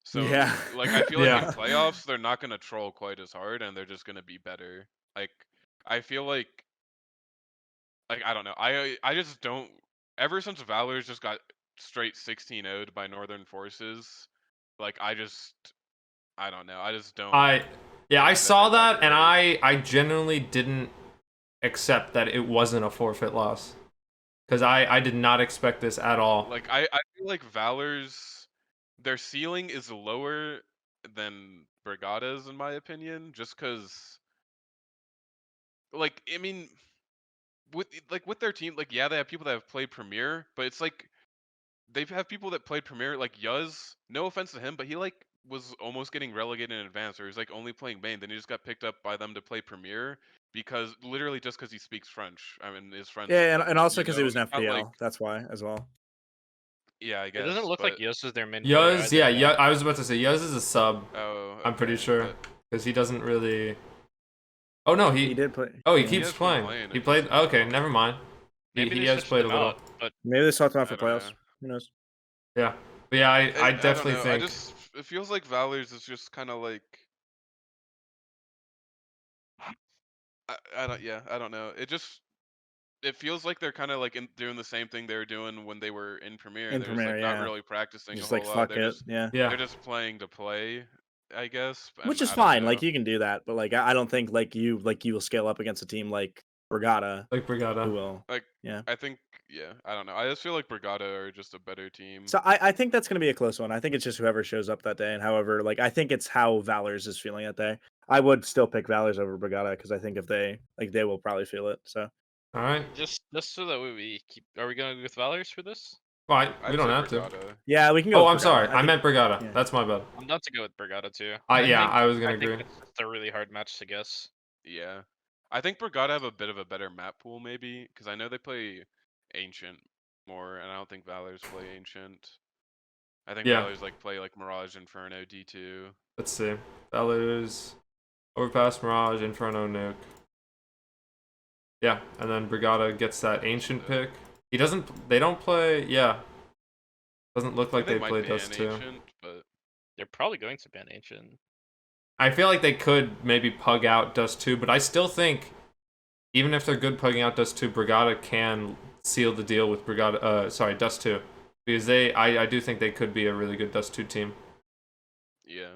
So Yeah. like I feel like in Yeah. playoffs they're not gonna troll quite as hard and they're just gonna be better. Like I feel like I don't know. I just don't ever since Valor's just got straight 16-0'd by Northern Forces, like I don't know. I just don't I think saw they're that, and great. I genuinely didn't accept that it wasn't a forfeit loss, because I did not expect this at all. Like I feel like Valor's their ceiling is lower than Brigada's in my opinion, just because like I mean with their team, like yeah, they have people that have played Premier, but it's like they have people that played Premier, like Yuz. No offense to him, but he like was almost getting relegated in advance, or he's like only playing main. Then he just got picked up by them to play Premier because literally just because he speaks French. I mean, his French, Yeah, and also you because he know, was an it's not like FPL. That's why as well. yeah, I It doesn't guess, look like but Yos is their main player Yuz, either. yeah, though. I was about to say Yuz is a sub. oh, I'm pretty okay, sure, but because he doesn't really. Oh no, He did play. Oh, he yeah. keeps has been playing. playing He every played. single Okay, game. never mind. Maybe He they has switched played a him little. out, but Maybe they swapped him out I for don't playoffs. know. Who knows? Yeah, but yeah, I I don't definitely know. think. It feels like Valor's is just kind of like I don't yeah I don't know. It feels like they're kind of like doing the same thing they were doing when they were in Premiere, and In they're just Premier, like not yeah. really practicing a Just whole like lot. fuck it. Yeah. Yeah. They're just playing to play, I guess. Which And is I don't fine. know. Like you can do that, but like I don't think like you will scale up against a team like Regatta, Like who Brigada. will. Like Yeah. I think yeah I don't know. I just feel like Brigada are just a better team. So I think that's gonna be a close one. I think it's just whoever shows up that day, and however, like I think it's how Valor's is feeling that day. I would still pick Valor's over Brigada because I think if they will probably feel it. So All right. just so that way we keep. Are we going with Valors for this? Well, we I'd don't say have to. Brigada. yeah, we can go. Oh, with I'm sorry. Brigada. I think- meant Brigada. yeah. That's my bad. I'm not to go with Brigada too. Yeah, think- I was gonna I think agree. it's a really hard match to guess. Yeah, I think Brigada have a bit of a better map pool maybe because I know they play Ancient more, and I don't think Valor's play Ancient. I think Yeah. Valor's like play like Mirage, Inferno, D2. Let's see. Valor's Overpass, Mirage, Inferno, Nuke. Yeah, and then Brigada gets that Ancient pick. He doesn't. They don't play. Yeah. Doesn't look like they might play ban Dust 2. Ancient, but They're probably going to ban Ancient. I feel like they could maybe pug out Dust 2, but I still think, even if they're good pugging out Dust 2, Brigada can seal the deal with Dust 2. Because I do think they could be a really good Dust 2 team. yeah.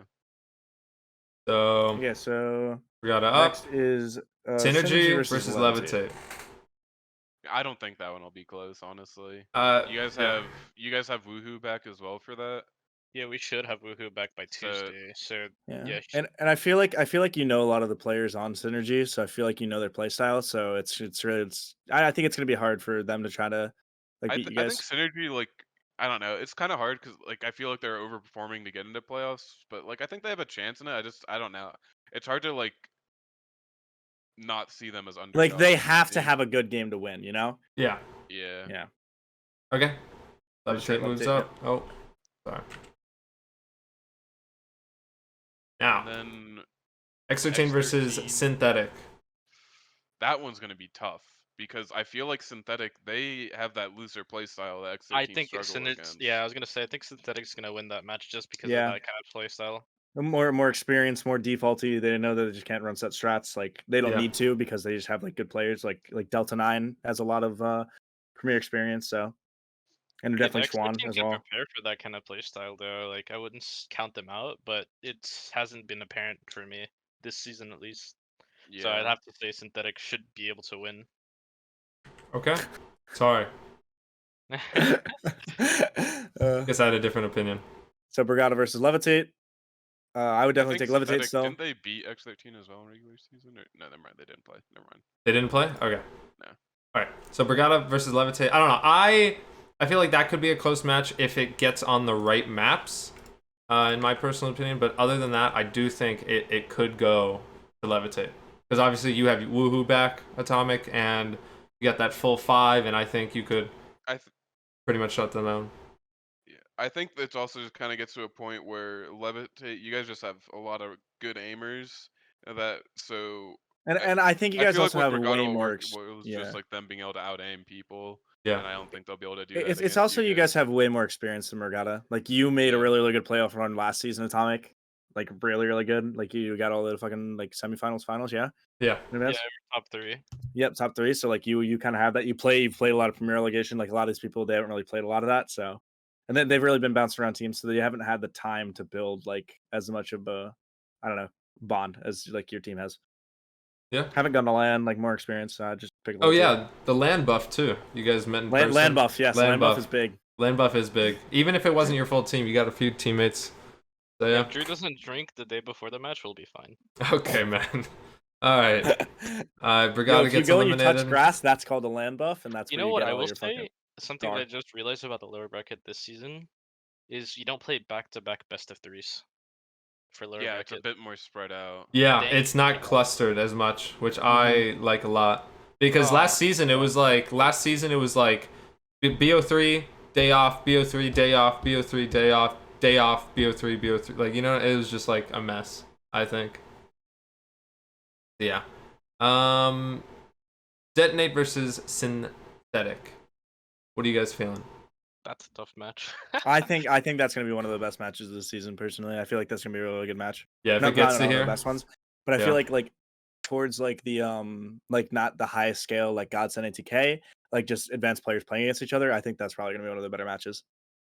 So, Yeah. So Brigada up. next is Synergy versus Levitate. I don't think that one will be close, honestly. You guys Yeah. have Woohoo back as well for that. Yeah, we should have Woohoo back by Tuesday. So Yeah. yeah, And I feel like you know a lot of the players on Synergy, so I feel like you know their play style. So it's really I think it's gonna be hard for them to try to like beat you I think guys. Synergy, like, I don't know. It's kind of hard because, like, I feel like they're overperforming to get into playoffs, but like, I think they have a chance in it. I don't know. It's hard to like not see them as underdogs. Like they have to team. have a good game to win, you know? Yeah. Yeah. Yeah. Okay. Pretty sure Levitate moves Levitate, up. Oh, sorry. Now, And then Exochain versus X13. Synthetic. that one's gonna be tough because I feel like Synthetic, they have that looser play style that I X13 think struggle against. yeah, I was gonna say I think Synthetic's gonna win that match just because Yeah. of that kind of play style. More experience, more defaulty. They know that they just can't run set strats. Like they don't Yeah. need to because they just have like good players. Like Delta 9 has a lot of premier experience. So and Yeah, definitely the Schwan X13 as can well. prepare for that kind of play style though. Like I wouldn't count them out, but it hasn't been apparent for me this season at least. Yeah. So I'd have to say Synthetic should be able to win. Okay. Sorry. uh, Guess I had a different opinion. so Brigada versus Levitate. I would I definitely think take Levitate Synthetic, still. didn't they beat X13 as well in regular season? Or, no, never mind. They didn't play. Never mind. They didn't play? Okay. No. All right. So Brigada versus Levitate. I don't know. I feel like that could be a close match if it gets on the right maps, in my personal opinion. But other than that, I do think it could go to Levitate. Because obviously you have Woohoo back, Atomic, and you got that full 5, and I think you could pretty much shut them down. Yeah, I think it's also just kind of gets to a point where Levitate, you guys just have a lot of good aimers, And I think you I guys feel like also what have Brigada way will more. work was just like them being able to out aim people, Yeah. and I don't think they'll be able to do that. It's against also you guys guys. have way more experience than Regatta. Like you made a Yeah. really good playoff run last season, Atomic. Like really good. Like you got all the fucking like semifinals, finals. Yeah. Yeah. In Yeah, advance? top 3. Yep, top 3. So like you kind of have that. You've played a lot of Premier Relegation. Like a lot of these people, they haven't really played a lot of that. So, and then they've really been bouncing around teams, so they haven't had the time to build like as much of a, I don't know, bond as like your team has. Yeah. Haven't gone to land, like more experience. Just pick. Oh yeah, the land buff too. You guys met in person. Land buff. Yes, land buff is big. Land buff is big. Even if it wasn't your full team, you got a few teammates. So yeah. If Drew doesn't drink the day before the match, we'll be fine. Okay, man. All right. Brigada If you gets go and you eliminated. touch grass, that's called a land buff, and that's You where know you what get I all will your say? fucking. Something that star. I just realized about the lower bracket this season is you don't play back-to-back best of 3s for lower Yeah, it's a bracket. bit more spread out. Yeah, Dang. it's not clustered as much, which I like a lot. Because Oh, last season it was like BO3 day off, BO3 day off, BO3 day off, day off, BO3 BO3. Like, you know, it was just like a mess, I think. Yeah. Detonate versus Synthetic. What are you guys feeling? That's a tough match. I think that's gonna be one of the best matches of the season. Personally, I feel like that's gonna be a really good match. Yeah, if No, it gets no, to no, the here. best ones. But I Yeah. feel like towards like the like not the highest scale like Godsend and TK, like just advanced players playing against each other. I think that's probably gonna be one of the better matches.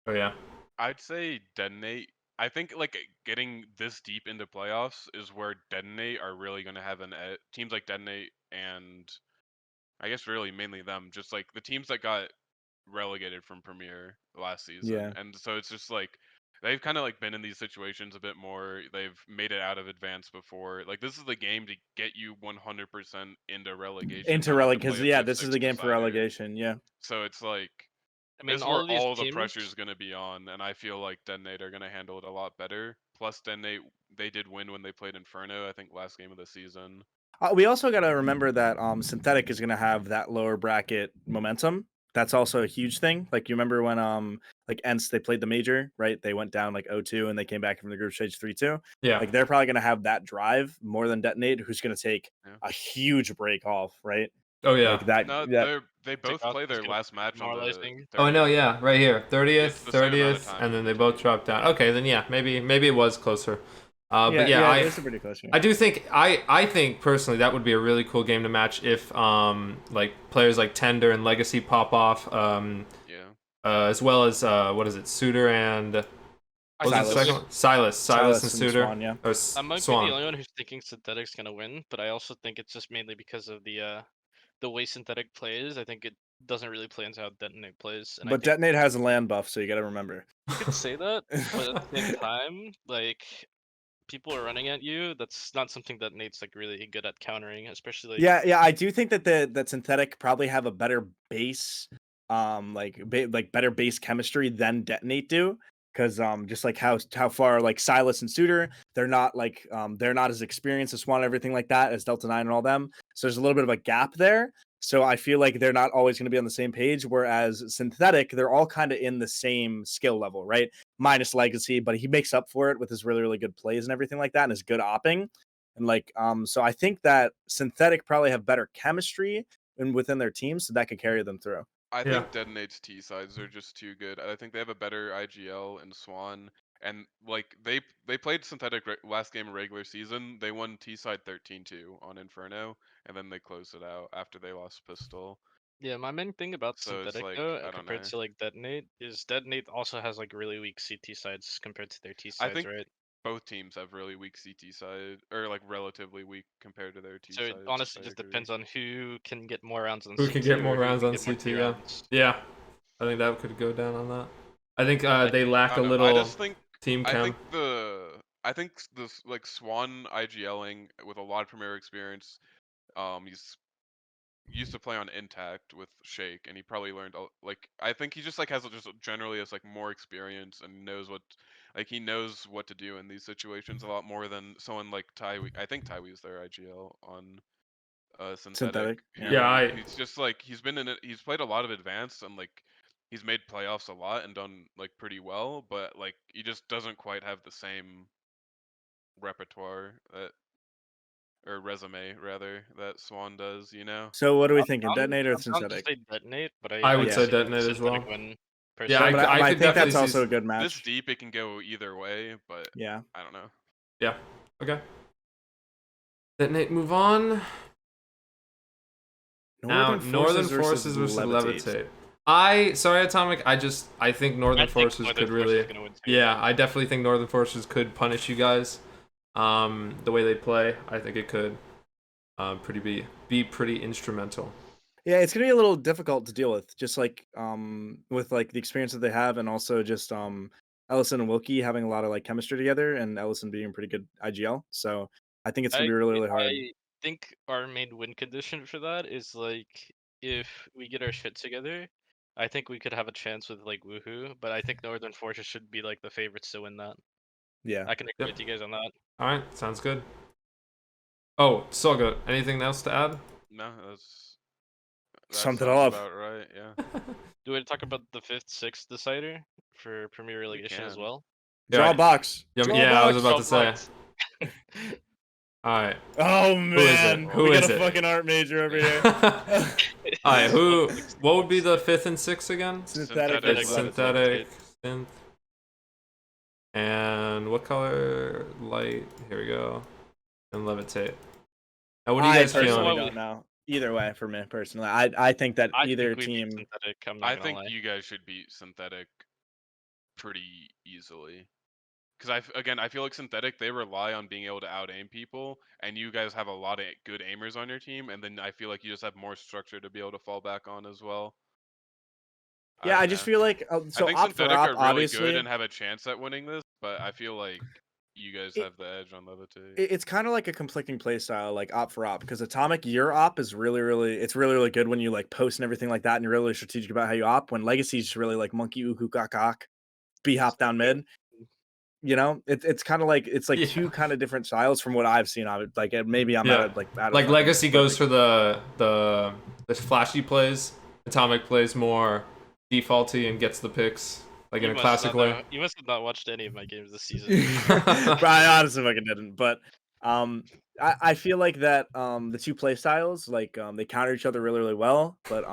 Oh yeah. I'd say Detonate. I think like getting this deep into playoffs is where Detonate are really going to have teams like Detonate and I guess really mainly them, just like the teams that got relegated from Premier last season. Yeah. And so it's just like they've kind of like been in these situations a bit more. They've made it out of advance before. Like this is the game to get you 100% into relegation, Into not have releg to play because a yeah, fifth, this is the sixth game for decider. relegation. Yeah. So it's like I this mean, is all where of these all the teams. pressure is going to be on, and I feel like Detonate are going to handle it a lot better. Plus, Detonate they did win when they played Inferno, I think last game of the season. We also got to remember that Synthetic is going to have that lower bracket momentum. That's also a huge thing. Like you remember when like Ents they played the major, right? They went down like 0-2 and they came back from the group stage 3-2. Yeah. Like they're probably going to have that drive more than Detonate, who's going to take Yeah. a huge break off, right? Oh yeah. Like that. No, that they Take both off play is their gonna last be match on the demoralizing. 30th. Oh no, yeah, right here, 30th, It's the same amount of 30th, time and then in they both between. dropped down. Okay, then yeah, maybe it was closer. But yeah, I it's a pretty close game. I do think I think personally that would be a really cool game to match if like players like Tender and Legacy pop off Yeah. as well as what is it, Suitor and what was the Silas. second one? Silas and Suitor. Swan, yeah. Or I might be Swan. the only one who's thinking Synthetic's gonna win, but I also think it's just mainly because of the way Synthetic plays. I think it doesn't really play into how Detonate plays, and I But think Detonate has a land buff, so you got to remember. you could say that, but at the same time, like people are running at you. That's not something that Nate's like really good at countering, especially like Yeah, I do think that that Synthetic probably have a better base, like better base chemistry than Detonate do, because just like how far like Silas and Suitor, they're not as experienced as Swan and everything like that as Delta 9 and all them. So there's a little bit of a gap there. So I feel like they're not always going to be on the same page. Whereas Synthetic, they're all kind of in the same skill level, right? Minus Legacy, but he makes up for it with his really good plays and everything like that, and his good opping. And like, so I think that Synthetic probably have better chemistry within their team, so that could carry them through. I Yeah. think Detonate's T sides are just too good. I think they have a better IGL and Swan, and like they played Synthetic last game of regular season. They won T side 13-2 on Inferno, and then they closed it out after they lost Pistol. yeah. My main thing about So it's Synthetic like though, I don't compared know. to like Detonate, is Detonate also has like really weak CT sides compared to their T I sides, think right? both teams have really weak CT side, or like relatively weak compared to their T So it sides. honestly I just agree. depends on who can get more rounds on Who CT can get more or who rounds can on get more CT? T Yeah. rounds. Yeah. I think that could go down on that. I think Like, they lack I a don't know. little I just think team I chem. think this like Swan IGLing with a lot of Premier experience. He's used to play on Intact with Shake, and he probably learned like I think he just like has just generally has like more experience and knows he knows what to do in these situations a lot more than someone like Tywee. I think Tywee's their IGL on Synthetic, Synthetic, yeah. Yeah, he's just like he's been in it. He's played a lot of advanced and like he's made playoffs a lot and done like pretty well, but like he just doesn't quite have the same repertoire that or resume rather that Swan does, you know? So what are we I'm thinking? down, Detonate or I'm down to Synthetic? say Detonate, but I I would could say Yeah. see Detonate as Synthetic well. win. Yeah, Personally. But I I could think definitely that's also see. a good This match. deep it can go either way, but Yeah. I don't know. Yeah. Okay. Detonate. Move on. Now, Northern Forces versus Levitate. Sorry, Atomic. I think Northern I think Forces Northern could Forces really. is gonna win too. Yeah, I definitely think Northern Forces could punish you guys. The way they play, I think it could be pretty instrumental. Yeah, it's gonna be a little difficult to deal with, just like with like the experience that they have, and also just Ellison and Wilkie having a lot of like chemistry together, and Ellison being pretty good IGL. So I think it's gonna be really hard. I think our main win condition for that is like if we get our shit together, I think we could have a chance with like Woohoo, but I think Northern Forces should be like the favorites to win that. Yeah. I can agree with you guys on that. All right, sounds good. Oh, Soga, anything else to add? No, that Summed it sounds all up. about right, yeah. Do we want to talk about the 5th, 6th decider for Premier Relegation as can. well? Draw Yeah. a box. Yeah, Draw a yeah, I was box. about to say. All right. Oh is it? man, Who we got is a it? fucking art major over here. All right. What would be the 5th and 6th again? Synthetic Synthetic. versus Synthetic. Levitate. Synth. And what color? Light. Here we go. And levitate. Now, what are you guys personally feeling? don't know. Either way, for me personally, I think that I either think we beat team. synthetic. I'm not I gonna think lie. you guys should beat synthetic pretty easily. Because again, I feel like synthetic, they rely on being able to out aim people, and you guys have a lot of good aimers on your team, and then I feel like you just have more structure to be able to fall back on as well. Yeah, I don't just know. feel like I so think op for synthetic op, are really good obviously. and have a chance at winning this, but I feel like you guys It- have the edge on levitate. It's kind of like a conflicting play style, like op for op, because atomic your op is it's really good when you like post and everything like that, and you're really strategic about how you op. When legacy's just really like monkey uku kak b hop down mid. You know, it's kind of like it's like Yeah. two kind of different styles from what I've seen of it. Like maybe I'm Yeah. out of Like fucking Legacy split, goes for the flashy plays. Atomic plays more defaulty and gets the picks like in a classic way. You must have not watched any of my games this season. But I honestly fucking didn't. But I feel like that the two play styles like they counter each other really well. But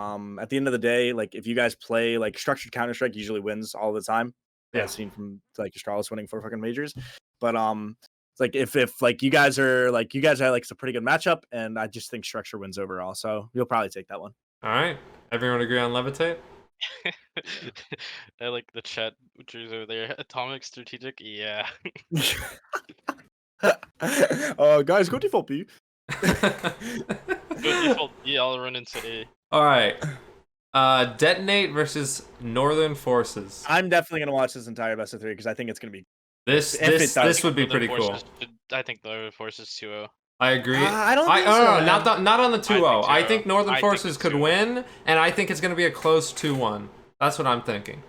at the end of the day, like if you guys play like structured Counter Strike, usually wins all the time. Yeah. As seen from like Astralis winning 4 fucking majors. But it's like if like you guys are like some pretty good matchup, and I just think structure wins overall. So you'll probably take that one. All right. Everyone agree on levitate? I like the chat features over there. Atomic strategic, yeah. Guys, go default B. Go default B, I'll run into A. All right. Detonate versus Northern Forces. I'm definitely gonna watch this entire best of 3 because I think it's gonna be. This if it does, would be Northern pretty cool. Forces I think Northern Forces 2-0. I agree. I don't think no, so, no, man. not on the 2-0. I think 2-0. Northern I think Forces it's could 2-0. win, and I think it's going to be a close 2-1. That's what I'm thinking.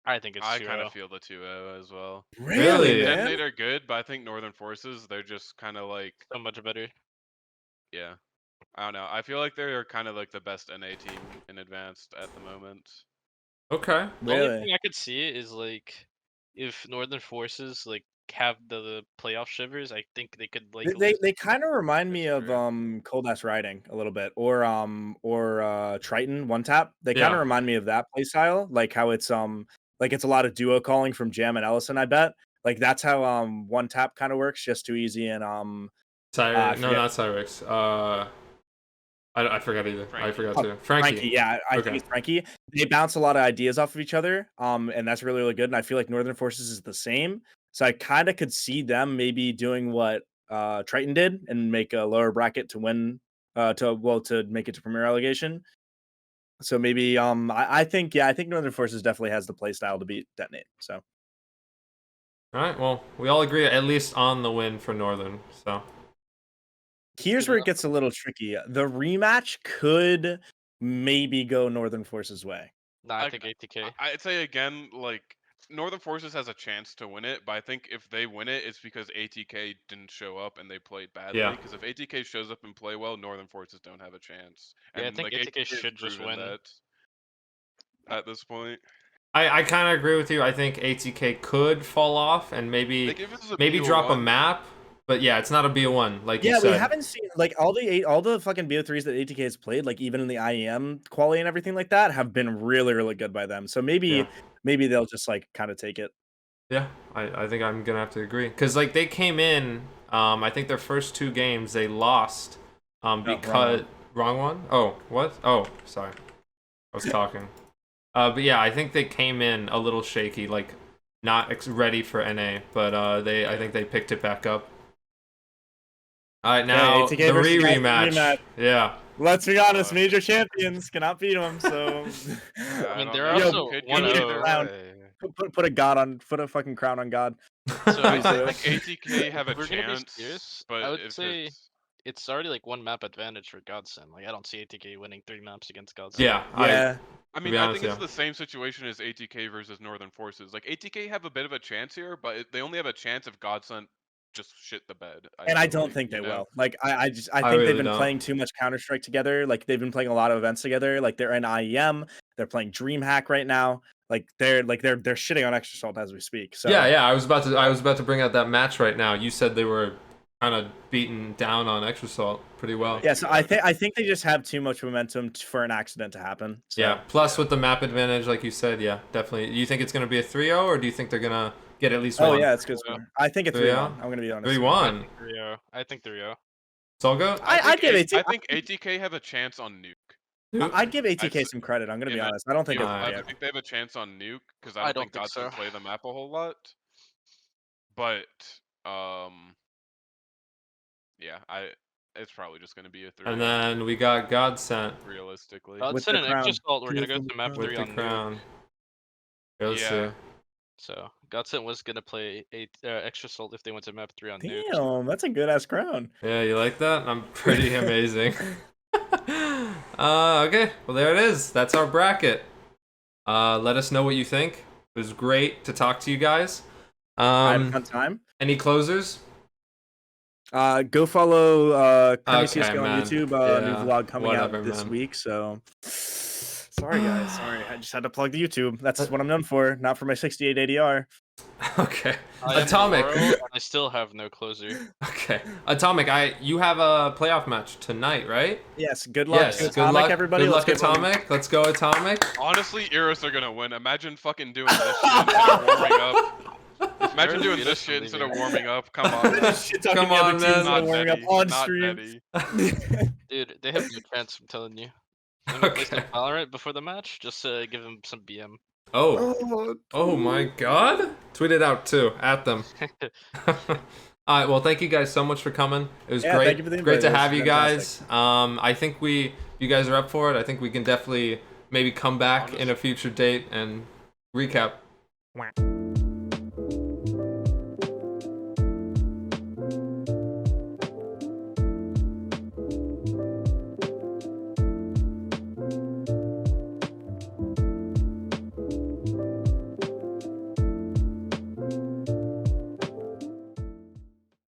I think it's 2-0. I kind of feel the 2-0 as well. Really? man? Detonate are good, but I think Northern Forces, they're just kind of like, So much better. yeah. I don't know. I feel like they're kind of like the best NA team in advanced at the moment. Okay. The only Really? thing I could see is like if Northern Forces like have the playoff shivers, I think they could like They kind of remind me That's of true. Cold Ass Riding a little bit, or Triton One Tap. They kind Yeah. of remind me of that play style, like how it's like it's a lot of duo calling from Jam and Ellison. I bet like that's how One Tap kind of works, just too easy and No, forget. not Cyrix. I forgot either. I Frankie. forgot too. Frankie. Yeah, I Okay. think it's Frankie. They bounce a lot of ideas off of each other, and that's really good. And I feel like Northern Forces is the same. So I kind of could see them maybe doing what Triton did and make a lower bracket to win, to make it to Premier Relegation. So maybe I think Northern Forces definitely has the play style to beat Detonate. So All right. Well, we all agree at least on the win for Northern. So here's where it gets a little tricky. The rematch could maybe go Northern Forces' way. No, I Like, think ATK. I'd say again, like Northern Forces has a chance to win it, but I think if they win it, it's because ATK didn't show up and they played badly. Yeah. Because if ATK shows up and play well, Northern Forces don't have a chance. Yeah, I And think like ATK has should just proven win. that at this point. I kind of agree with you. I think ATK could fall off and maybe Like if it's a drop a BO1, map. But yeah, it's not a BO1 like you Yeah, said. we haven't seen like all the fucking BO3s that ATK has played, like even in the IEM quality and everything like that, have been really good by them. So maybe they'll just like kind of take it. Yeah, I think I'm gonna have to agree because like they came in, I think their first 2 games they lost, because wrong one. Oh, what? Oh, sorry, I was talking. But yeah, I think they came in a little shaky, like not ready for NA, but I think they picked it back up. All right, now ATK the versus rematch. Yeah. Let's be honest, major champions cannot beat them. So yeah, I mean, don't they're know. also Could go 1-0. either Round. way. Put a fucking crown on God. So I Please think do. ATK have a if we're gonna be chance, serious, but I would if say it's already like 1 map advantage for Godsend. Like I don't see ATK winning 3 maps against Godsend. Yeah. Yeah. I mean, be I honest, think it's yeah. the same situation as ATK versus Northern Forces. Like ATK have a bit of a chance here, but they only have a chance if Godsend just shit the bed. And I feel don't like, think you they know? will. Like I think really they've been don't. playing too much Counter Strike together. Like they've been playing a lot of events together. Like they're in IEM. They're playing DreamHack right now. Like they're shitting on Extra Salt as we speak. So Yeah. I was about to bring out that match right now. You said they were kind of beaten down on Extra Salt pretty well. Yeah, so I think they just have too much momentum for an accident to happen. So. Yeah. Plus with the map advantage, like you said, yeah, definitely. Do you think it's gonna be a 3-0, or do you think they're gonna get at least one? Oh yeah, it's good. Yeah. I think a 3-0? 3-1. I'm gonna be honest. 3-1. 3-0. I think 3-0. Solgo? I'd give I ATK. think ATK have a chance on Nuke. I'd give ATK s- some credit. I'm gonna be in that honest. I don't think Game it's. I- 5, Yeah. I think they have a chance on Nuke because I I don't don't think think Godson so. play the map a whole lot. But yeah, it's probably just gonna be a 3 And then we got Godsent realistically. With Godson the and Extra crown. Salt, we're gonna go to map with 3 the on Nuke. crown. Let's Yeah. see. So Godson was gonna play Extra Salt if they went to map 3 on Nuke. Damn, that's a good ass crown. Yeah, you like that? I'm pretty amazing. Okay, well there it is. That's our bracket. Let us know what you think. It was great to talk to you guys. I had a fun time. Any closers? Go follow Kami Okay, CSGO on man. YouTube. New Yeah, vlog coming whatever, out this man. week. So sorry guys, sorry. I just had to plug the YouTube. That's what I'm known for, not for my 68 ADR. Okay. I am Atomic. Laurel, and I still have no closer. Okay. Atomic, you have a playoff match tonight, right? Yes, good luck. Yes. to Good Atomic, luck, everybody. Good Let's luck, get voting. Atomic. Let's go, Atomic. Honestly, Eros are gonna win. Imagine fucking doing this shit instead of warming up. Imagine Eros doing beat this us from shit instead of leaving. warming up. Come on. Shit talking Come the other on, teams man. that are Not warming up Betty. on Not stream. Betty. Dude, they have no chance, I'm telling you. I'm gonna play some Okay. Valorant before the match, just to give them some BM. Oh. Oh my god. Tweet it out too. At them. Alright, well thank you guys so much for coming. It was Yeah, great. thank you for the Great invite. to It was have you fantastic. guys. I think if you guys are up for it, I think we can definitely maybe come back in a future date and recap.